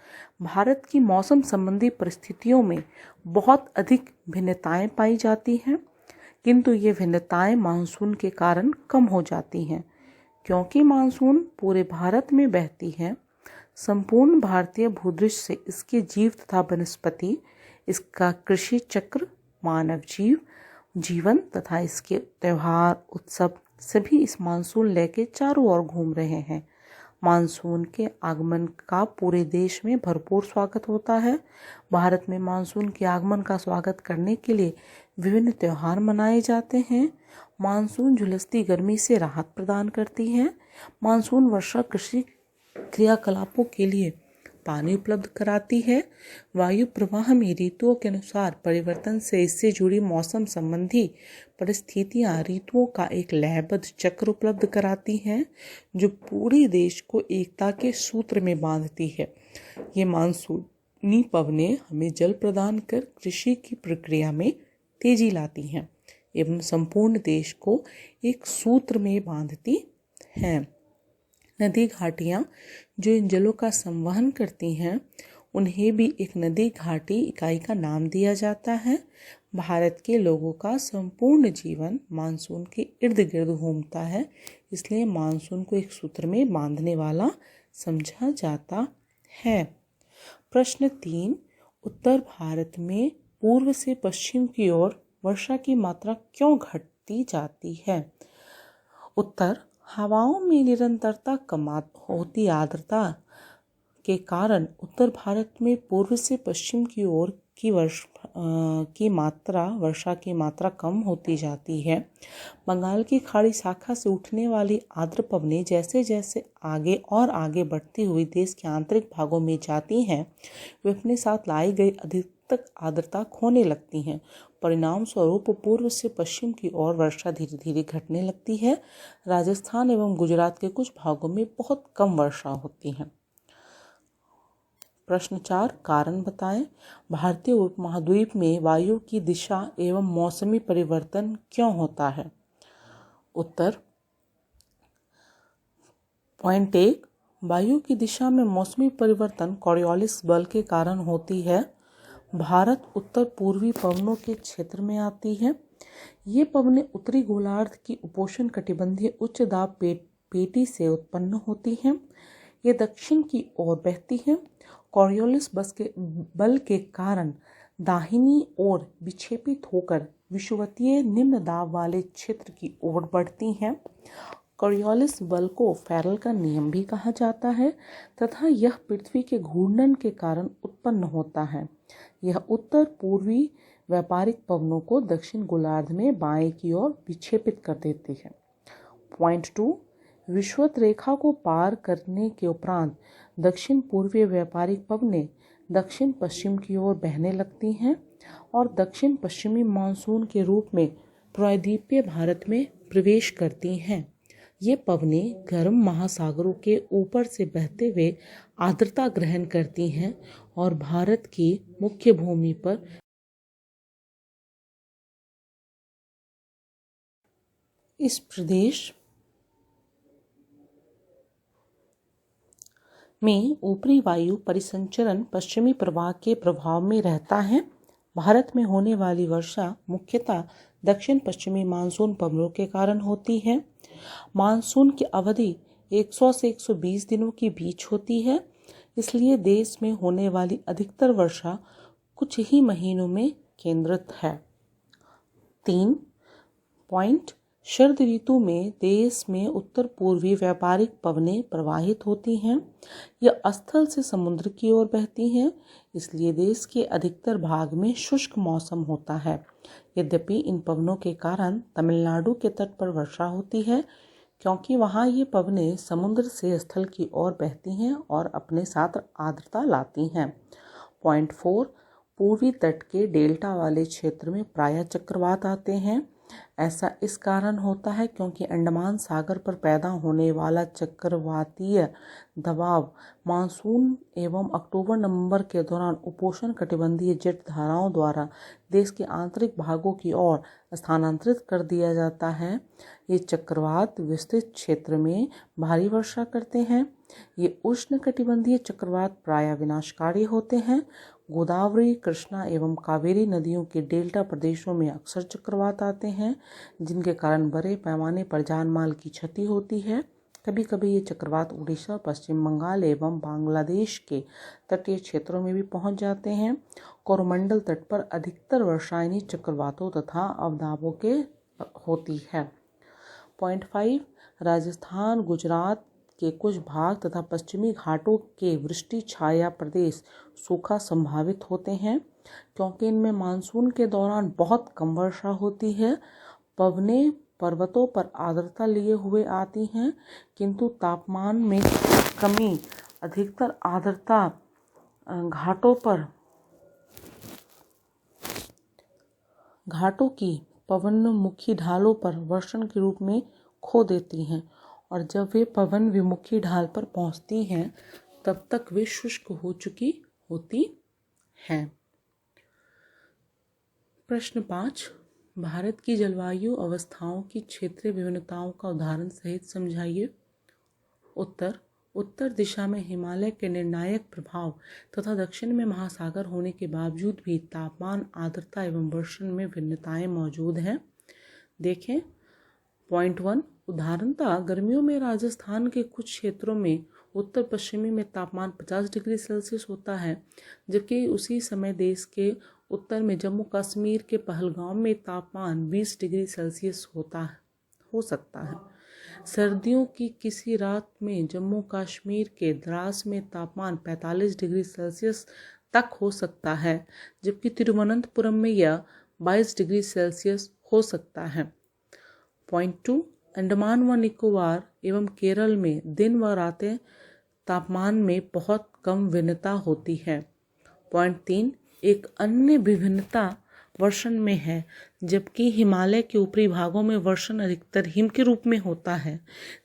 भारत की मौसम संबंधी परिस्थितियों में बहुत अधिक भिन्नताएं पाई जाती हैं, किंतु ये भिन्नताएं मानसून के कारण कम हो जाती हैं। क्योंकि मानसून पूरे भारत में बहती है, संपूर्ण भारतीय भूदृश्य से इसके जीव तथा वनस्पति, इसका कृषि चक्र, मानव जीवन तथा इसके त्यौहार उत्सव सभी इस मानसून लय के चारों ओर घूम रहे हैं। मानसून के आगमन का पूरे देश में भरपूर स्वागत होता है। भारत में मानसून के आगमन का स्वागत करने के लिए विभिन्न त्यौहार मनाए जाते हैं। मानसून झुलसती गर्मी से राहत प्रदान करती है। मानसून वर्षा कृषि क्रियाकलापों के लिए पानी उपलब्ध कराती है। वायु प्रवाह में ऋतुओं के अनुसार परिवर्तन से इससे जुड़ी मौसम संबंधी परिस्थितियां ऋतुओं का एक लयबद्ध चक्र उपलब्ध कराती हैं, जो पूरे देश को एकता के सूत्र में बांधती है। ये मानसूनी पवनें हमें जल प्रदान कर कृषि की प्रक्रिया में तेजी लाती हैं एवं संपूर्ण देश को एक सूत्र में बांधती हैं। नदी घाटियाँ जो इन जलों का संवहन करती हैं, उन्हें भी एक नदी घाटी इकाई का नाम दिया जाता है। भारत के लोगों का संपूर्ण जीवन मानसून के इर्द गिर्द घूमता है, इसलिए मानसून को एक सूत्र में बांधने वाला समझा जाता है। प्रश्न 3, उत्तर भारत में पूर्व से पश्चिम की ओर वर्षा की मात्रा क्यों घटती जाती है? उत्तर, हवाओं में निरंतरता कम होती आर्द्रता के कारण उत्तर भारत में पूर्व से पश्चिम की ओर की वर्षा की मात्रा कम होती जाती है। बंगाल की खाड़ी शाखा से उठने वाली आर्द्र पवनें जैसे जैसे आगे और आगे बढ़ती हुई देश के आंतरिक भागों में जाती हैं, वे अपने साथ लाई गई अधिकतम आर्द्रता खोने लगती हैं। परिणाम स्वरूप पूर्व से पश्चिम की ओर वर्षा धीरे धीरे घटने लगती है। राजस्थान एवं गुजरात के कुछ भागों में बहुत कम वर्षा होती है। प्रश्न 4, कारण बताएं। भारतीय उपमहाद्वीप में वायु की दिशा एवं मौसमी परिवर्तन क्यों होता है? उत्तर, पॉइंट 1, वायु की दिशा में मौसमी परिवर्तन कॉरियोलिस बल के कारण होती है। भारत उत्तर पूर्वी पवनों के क्षेत्र में आती है। ये पवनें उत्तरी गोलार्ध की उपोष्ण कटिबंधीय उच्च दाब पेटी से उत्पन्न होती हैं। ये दक्षिण की ओर बहती हैं। कॉरियोलिस बल के कारण दाहिनी ओर विक्षेपित होकर विषुवतीय निम्न दाब वाले क्षेत्र की ओर बढ़ती हैं। कॉरियोलिस बल को फैरल का नियम भी कहा जाता है तथा यह पृथ्वी के घूर्णन के कारण उत्पन्न होता है। यह उत्तर पूर्वी व्यापारिक पवनों को दक्षिण गोलार्ध में बाएं की ओर विक्षेपित कर देती है। पॉइंट 2, विषुवत रेखा को पार करने के उपरांत दक्षिण पूर्वीय व्यापारिक पवनें दक्षिण पश्चिम की ओर बहने लगती हैं और दक्षिण पश्चिमी मानसून के रूप में प्रायद्वीपीय भारत में प्रवेश करती हैं। ये पवनें गर्म महासागरों के ऊपर से बहते हुए आर्द्रता ग्रहण करती हैं और भारत की मुख्य भूमि पर इस प्रदेश में ऊपरी वायु परिसंचरण पश्चिमी प्रवाह के प्रभाव में रहता है। भारत में होने वाली वर्षा मुख्यतः दक्षिण पश्चिमी मानसून पवनों के कारण होती है। मानसून की अवधि 100 से 120 दिनों के बीच होती है, इसलिए देश में होने वाली अधिकतर वर्षा कुछ ही महीनों में केंद्रित है। 3 पॉइंट शरद ऋतु में देश में उत्तर पूर्वी व्यापारिक पवनें प्रवाहित होती हैं। यह स्थल से समुद्र की ओर बहती हैं, इसलिए देश के अधिकतर भाग में शुष्क मौसम होता है। यद्यपि इन पवनों के कारण तमिलनाडु के तट पर वर्षा होती है, क्योंकि वहाँ ये पवनें समुद्र से स्थल की ओर बहती हैं और अपने साथ आर्द्रता लाती हैं। पॉइंट 4 पूर्वी तट के डेल्टा वाले क्षेत्र में प्रायः चक्रवात आते हैं। ऐसा इस कारण होता है क्योंकि अंडमान सागर पर पैदा होने वाला चक्रवातीय दबाव मानसून एवं अक्टूबर-नवंबर के दौरान उपोष्ण कटिबंधीय जेट धाराओं द्वारा देश के आंतरिक भागों की ओर स्थानांतरित कर दिया जाता है। ये चक्रवात विस्तृत क्षेत्र में भारी वर्षा करते हैं। ये उष्ण कटिबंधीय चक्रवात प्रायः विनाशकारी होते हैं। गोदावरी, कृष्णा एवं कावेरी नदियों के डेल्टा प्रदेशों में अक्सर चक्रवात आते हैं, जिनके कारण बड़े पैमाने पर जान माल की क्षति होती है। कभी कभी ये चक्रवात उड़ीसा, पश्चिम बंगाल एवं बांग्लादेश के तटीय क्षेत्रों में भी पहुंच जाते हैं। कोरोमंडल तट पर अधिकतर वर्षा इन्हीं चक्रवातों तथा अवदाबों के होती है। पॉइंट 5 राजस्थान, गुजरात के कुछ भाग तथा पश्चिमी घाटों के वृष्टि छाया प्रदेश सूखा संभावित होते हैं, क्योंकि इनमें मानसून के दौरान बहुत कम वर्षा होती है। पवनें पर्वतों पर आर्द्रता लिए हुए आती हैं, किंतु तापमान में कमी अधिकतर आर्द्रता घाटों की पवनमुखी ढालों पर वर्षण के रूप में खो देती हैं, और जब वे पवन विमुखी ढाल पर पहुंचती हैं तब तक वे शुष्क हो चुकी होती हैं। प्रश्न 5 भारत की जलवायु अवस्थाओं की क्षेत्रीय विभिन्नताओं का उदाहरण सहित समझाइए। उत्तर उत्तर दिशा में हिमालय के निर्णायक प्रभाव तथा दक्षिण में महासागर होने के बावजूद भी तापमान, आर्द्रता एवं वर्षण में भिन्नताएं मौजूद हैं। देखें पॉइंट 1 उदाहरणतः गर्मियों में राजस्थान के कुछ क्षेत्रों में उत्तर पश्चिमी में तापमान 50 डिग्री सेल्सियस होता है, जबकि उसी समय देश के उत्तर में जम्मू कश्मीर के पहलगाम में तापमान 20 डिग्री सेल्सियस हो सकता है। सर्दियों की किसी रात में जम्मू कश्मीर के द्रास में तापमान 45 डिग्री सेल्सियस तक हो सकता है, जबकि तिरुवनंतपुरम में यह 22 डिग्री सेल्सियस हो सकता है। पॉइंट 2 अंडमान व निकोबार एवं केरल में दिन व रातें तापमान में बहुत कम भिन्नता होती है। पॉइंट 3 एक अन्य विभिन्नता वर्षण में है। जबकि हिमालय के ऊपरी भागों में वर्षण अधिकतर हिम के रूप में होता है,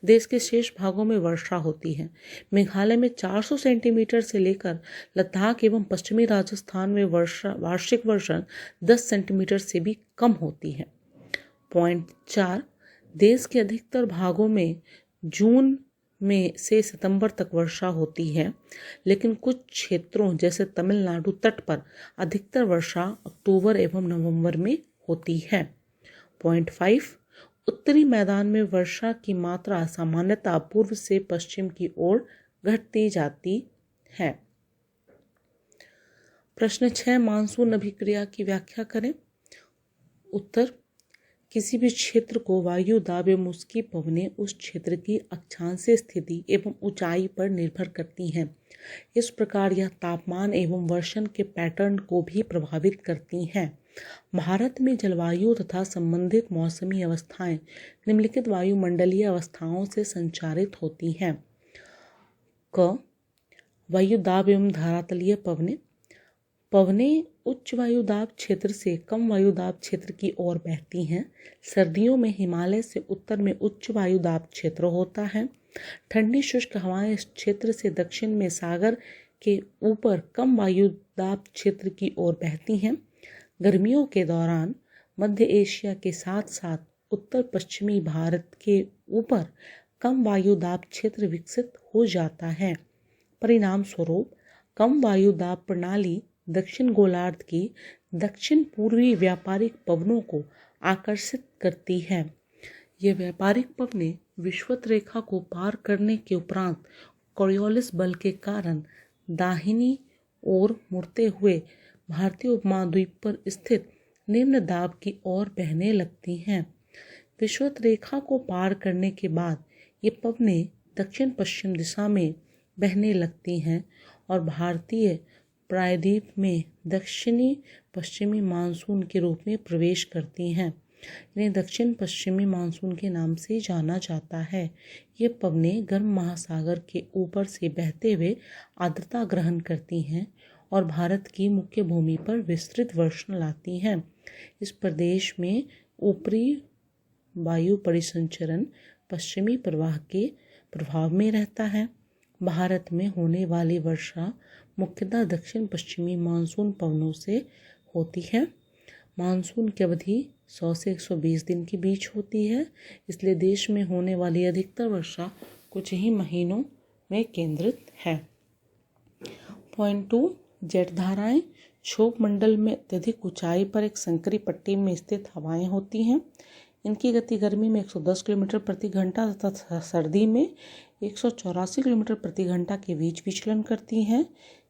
देश के शेष भागों में वर्षा होती है। मेघालय में 400 सेंटीमीटर से लेकर लद्दाख एवं पश्चिमी राजस्थान में वार्षिक वर्षण 10 सेंटीमीटर से भी कम होती है। पॉइंट 4 देश के अधिकतर भागों में जून में से सितंबर तक वर्षा होती है, लेकिन कुछ क्षेत्रों जैसे तमिलनाडु तट पर अधिकतर वर्षा अक्टूबर एवं नवंबर में होती है। पॉइंट 5 उत्तरी मैदान में वर्षा की मात्रा सामान्यतः पूर्व से पश्चिम की ओर घटती जाती है। प्रश्न 6 मानसून अभिक्रिया की व्याख्या करें। उत्तर किसी भी क्षेत्र को वायु दाब एवं उसकी पवनें उस क्षेत्र की अक्षांशीय स्थिति एवं ऊंचाई पर निर्भर करती हैं। इस प्रकार यह तापमान एवं वर्षण के पैटर्न को भी प्रभावित करती हैं। भारत में जलवायु तथा संबंधित मौसमी अवस्थाएं निम्नलिखित वायुमंडलीय अवस्थाओं से संचारित होती हैं। क वायु दाब एवं धरातलीय पवनें उच्च वायुदाब क्षेत्र से कम वायुदाब क्षेत्र की ओर बहती हैं। सर्दियों में हिमालय से उत्तर में उच्च वायुदाब क्षेत्र होता है। ठंडी शुष्क हवाएं इस क्षेत्र से दक्षिण में सागर के ऊपर कम वायुदाब क्षेत्र की ओर बहती हैं। गर्मियों के दौरान मध्य एशिया के साथ साथ उत्तर पश्चिमी भारत के ऊपर कम वायुदाब क्षेत्र विकसित हो जाता है। परिणाम स्वरूप कम वायुदाब प्रणाली दक्षिण गोलार्ध की दक्षिण पूर्वी व्यापारिक पवनों को आकर्षित करती है। ये व्यापारिक पवनें विषुवत रेखा को पार करने के उपरांत कोरियोलिस बल के कारण दाहिनी ओर मुड़ते हुए भारतीय उपमहाद्वीप पर स्थित निम्न दाब की ओर बहने लगती हैं। विषुवत रेखा को पार करने के बाद ये पवनें दक्षिण पश्चिम दिशा में बहने लगती हैं और भारतीय प्रायद्वीप में दक्षिणी पश्चिमी मानसून के रूप में प्रवेश करती हैं। इन्हें दक्षिण पश्चिमी मानसून के नाम से जाना जाता है। ये पवनें गर्म महासागर के ऊपर से बहते हुए आर्द्रता ग्रहण करती हैं और भारत की मुख्य भूमि पर विस्तृत वर्षण लाती हैं। इस प्रदेश में ऊपरी वायु परिसंचरण पश्चिमी प्रवाह के प्रभाव में रहता है। भारत में होने वाली वर्षा मुख्यतः दक्षिण पश्चिमी मानसून पवनों से होती है। मानसून की अवधि 100 से 120 दिन के बीच होती है, इसलिए देश में होने वाली अधिकतर वर्षा कुछ ही महीनों में केंद्रित है। पॉइंट 2, जेट धाराएं। क्षोभ मंडल में अत्यधिक ऊंचाई पर एक संकरी पट्टी में स्थित हवाएं होती हैं। इनकी गति गर्मी में 110 किलोमीटर प्रति घंटा तथा सर्दी में 184 किलोमीटर प्रति घंटा के बीच विचलन करती हैं।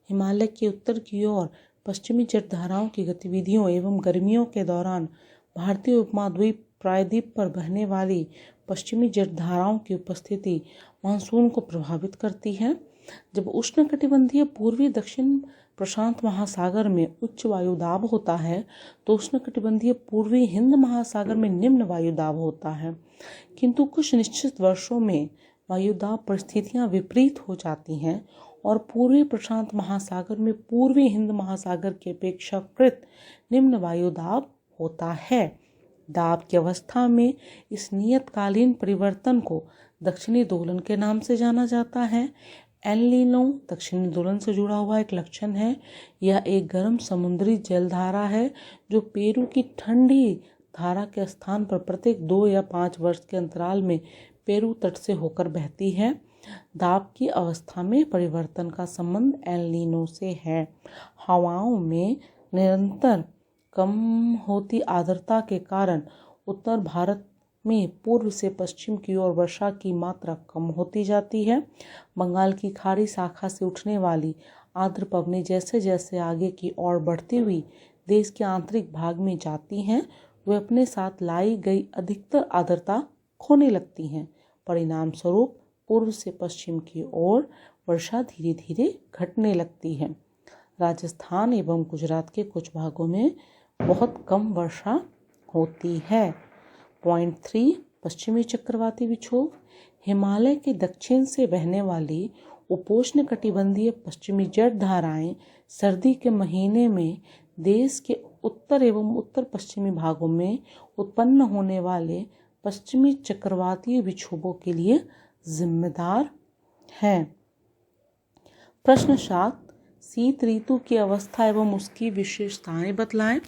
हिमालय के उत्तर की ओर पश्चिमी जेट धाराओं की गतिविधियों एवं गर्मियों के दौरान भारतीय उपमहाद्वीप प्रायद्वीप पर बहने वाली पश्चिमी जेट धाराओं की उपस्थिति मानसून को प्रभावित करती है। जब उष्णकटिबंधीय पूर्वी दक्षिण प्रशांत महासागर में उच्च वायुदाब होता है तो उष्णकटिबंधीय पूर्वी हिंद महासागर में निम्न वायुदाब होता है, किंतु कुछ निश्चित वर्षों में वायुदाब परिस्थितियां विपरीत हो जाती हैं और पूर्वी प्रशांत महासागर में पूर्वी हिंद महासागर की अपेक्षाकृत निम्न वायुदाब होता है। दाब की अवस्था में इस नियतकालीन परिवर्तन को दक्षिणी दोलन के नाम से जाना जाता है। एल नीनो दक्षिणी दोलन से जुड़ा हुआ एक लक्षण है। यह एक गर्म समुद्री जलधारा है जो पेरू की ठंडी धारा के स्थान पर प्रत्येक 2 या 5 वर्ष के अंतराल में पेरू तट से होकर बहती है। दाब की अवस्था में परिवर्तन का संबंध एल नीनो से है। हवाओं में निरंतर कम होती आर्द्रता के कारण उत्तर भारत में पूर्व से पश्चिम की ओर वर्षा की मात्रा कम होती जाती है। बंगाल की खाड़ी शाखा से उठने वाली आर्द्र पवनें जैसे जैसे आगे की ओर बढ़ती हुई देश के आंतरिक भाग में जाती हैं, वे अपने साथ लाई गई अधिकतर आर्द्रता खोने लगती हैं। परिणाम स्वरूप पूर्व से पश्चिम की ओर वर्षा धीरे धीरे घटने लगती है। राजस्थान एवं गुजरात के कुछ भागों में बहुत कम वर्षा होती है। पॉइंट 3, पश्चिमी चक्रवाती विक्षोभ। हिमालय के दक्षिण से बहने वाली उपोष्ण कटिबंधीय पश्चिमी जेट धाराएं सर्दी के महीने में देश के उत्तर एवं उत्तर पश्चिमी भागों में उत्पन्न होने वाले पश्चिमी चक्रवाती विक्षोभों के लिए जिम्मेदार हैं। प्रश्न 7, शीत ऋतु की अवस्था एवं उसकी विशेषताएं बतलाएं।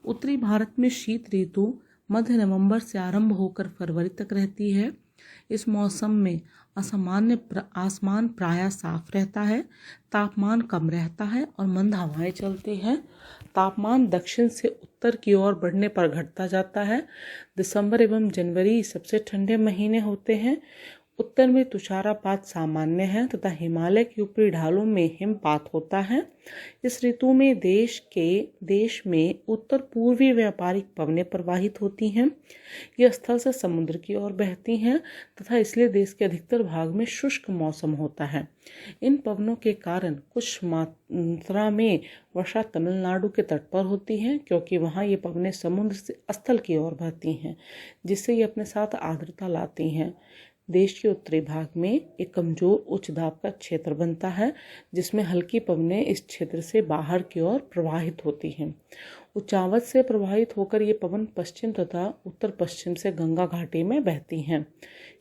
उत्तरी भारत में शीत ऋतु मध्य नवंबर से आरंभ होकर फरवरी तक रहती है। इस मौसम में आसमान प्रायः साफ रहता है, तापमान कम रहता है और मंद हवाएं चलती हैं। तापमान दक्षिण से उत्तर की ओर बढ़ने पर घटता जाता है। दिसंबर एवं जनवरी सबसे ठंडे महीने होते हैं। उत्तर में तुषारपात सामान्य है तथा हिमालय की ऊपरी ढालों में हिमपात होता है। इस ऋतु में देश में उत्तर पूर्वी व्यापारिक पवनें प्रवाहित होती हैं। यह स्थल से समुद्र की ओर बहती हैं तथा इसलिए देश के अधिकतर भाग में शुष्क मौसम होता है। इन पवनों के कारण कुछ मात्रा में वर्षा तमिलनाडु के तट पर होती है, क्योंकि वहाँ ये पवनें समुद्र से स्थल की ओर बहती हैं, जिससे ये अपने साथ आर्द्रता लाती हैं। देश के उत्तरी भाग में एक कमजोर उच्च दाब का क्षेत्र बनता है, जिसमें हल्की पवनें इस क्षेत्र से बाहर की ओर प्रवाहित होती हैं। उच्चावच से प्रवाहित होकर ये पवन पश्चिम तथा उत्तर पश्चिम से गंगा घाटी में बहती हैं।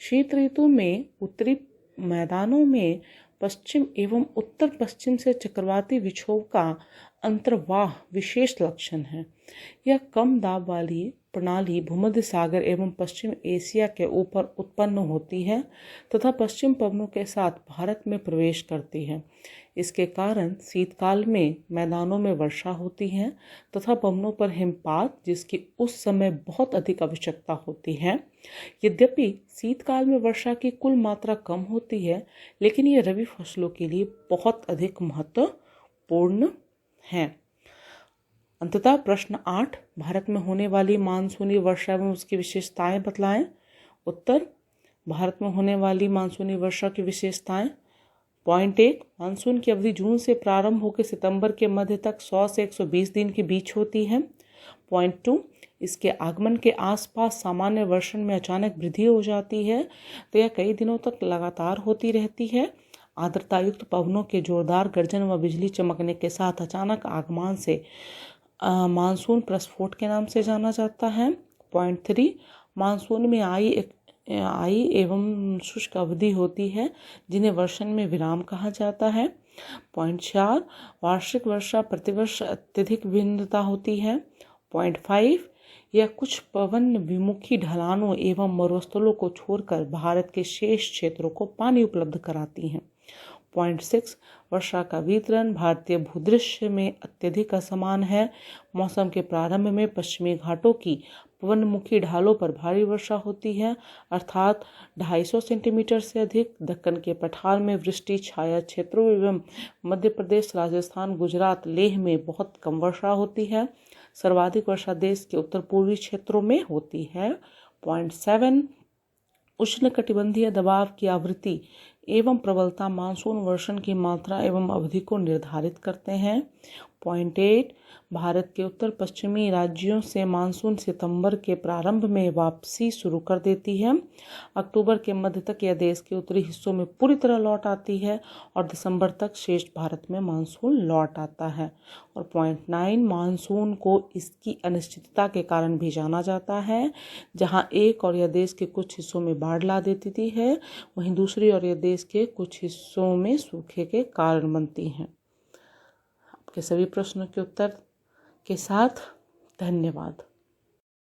शीत ऋतु में उत्तरी मैदानों में पश्चिम एवं उत्तर पश्चिम से चक्रवाती विक्षोभ का अंतर्वाह विशेष लक्षण है। यह कम दाब वाली प्रणाली भूमध्य सागर एवं पश्चिम एशिया के ऊपर उत्पन्न होती है तथा पश्चिम पवनों के साथ भारत में प्रवेश करती है। इसके कारण शीतकाल में मैदानों में वर्षा होती है तथा पवनों पर हिमपात, जिसकी उस समय बहुत अधिक आवश्यकता होती है। यद्यपि शीतकाल में वर्षा की कुल मात्रा कम होती है, लेकिन ये रबी फसलों के लिए बहुत अधिक महत्वपूर्ण है। अंततः प्रश्न 8, भारत में होने वाली मानसूनी वर्षा एवं उसकी विशेषताएं बतलाएं। उत्तर, भारत में होने वाली मानसूनी वर्षा की विशेषताएं। पॉइंट 1, मानसून की अवधि जून से प्रारंभ होकर सितंबर के मध्य तक 100 से 120 दिन के बीच होती है। पॉइंट 2, इसके आगमन के आसपास सामान्य वर्षण में अचानक वृद्धि हो जाती है तो यह कई दिनों तक लगातार होती रहती है। आर्द्रता युक्त पवनों के जोरदार गर्जन व बिजली चमकने के साथ अचानक आगमन से मानसून प्रस्फोट के नाम से जाना जाता है। पॉइंट 3, मानसून में आई एवं शुष्क अवधि होती है जिन्हें वर्षण में विराम कहा जाता है। पॉइंट 4, वार्षिक वर्षा प्रतिवर्ष अत्यधिक भिन्नता होती है। पॉइंट 5, यह कुछ पवन विमुखी ढलानों एवं मरुस्थलों को छोड़कर भारत के शेष क्षेत्रों को पानी उपलब्ध कराती हैं। पॉइंट 6, वर्षा का वितरण भारतीय भूदृश्य में अत्यधिक असमान है। मौसम के प्रारंभ में पश्चिमी घाटों की पवनमुखी ढालों पर भारी वर्षा होती है, अर्थात 250 सेंटीमीटर से अधिक। दक्कन के पठार में वृष्टि छाया क्षेत्रों एवं मध्य प्रदेश, राजस्थान, गुजरात, लेह में बहुत कम वर्षा होती है। सर्वाधिक वर्षा देश के उत्तर पूर्वी क्षेत्रों में होती है। पॉइंट 7, उष्णकटिबंधीय दबाव की आवृत्ति एवं प्रबलता मानसून वर्षण की मात्रा एवं अवधि को निर्धारित करते हैं। पॉइंट 8, भारत के उत्तर पश्चिमी राज्यों से मानसून सितंबर के प्रारंभ में वापसी शुरू कर देती है। अक्टूबर के मध्य तक यह देश के उत्तरी हिस्सों में पूरी तरह लौट आती है और दिसंबर तक शेष भारत में मानसून लौट आता है। और पॉइंट 9, मानसून को इसकी अनिश्चितता के कारण भी जाना जाता है। जहां एक ओर यह देश के कुछ हिस्सों में बाढ़ ला देती है, वहीं दूसरी ओर यह देश के कुछ हिस्सों में सूखे के कारण बनती हैं। आपके सभी प्रश्नों के उत्तर के साथ धन्यवाद।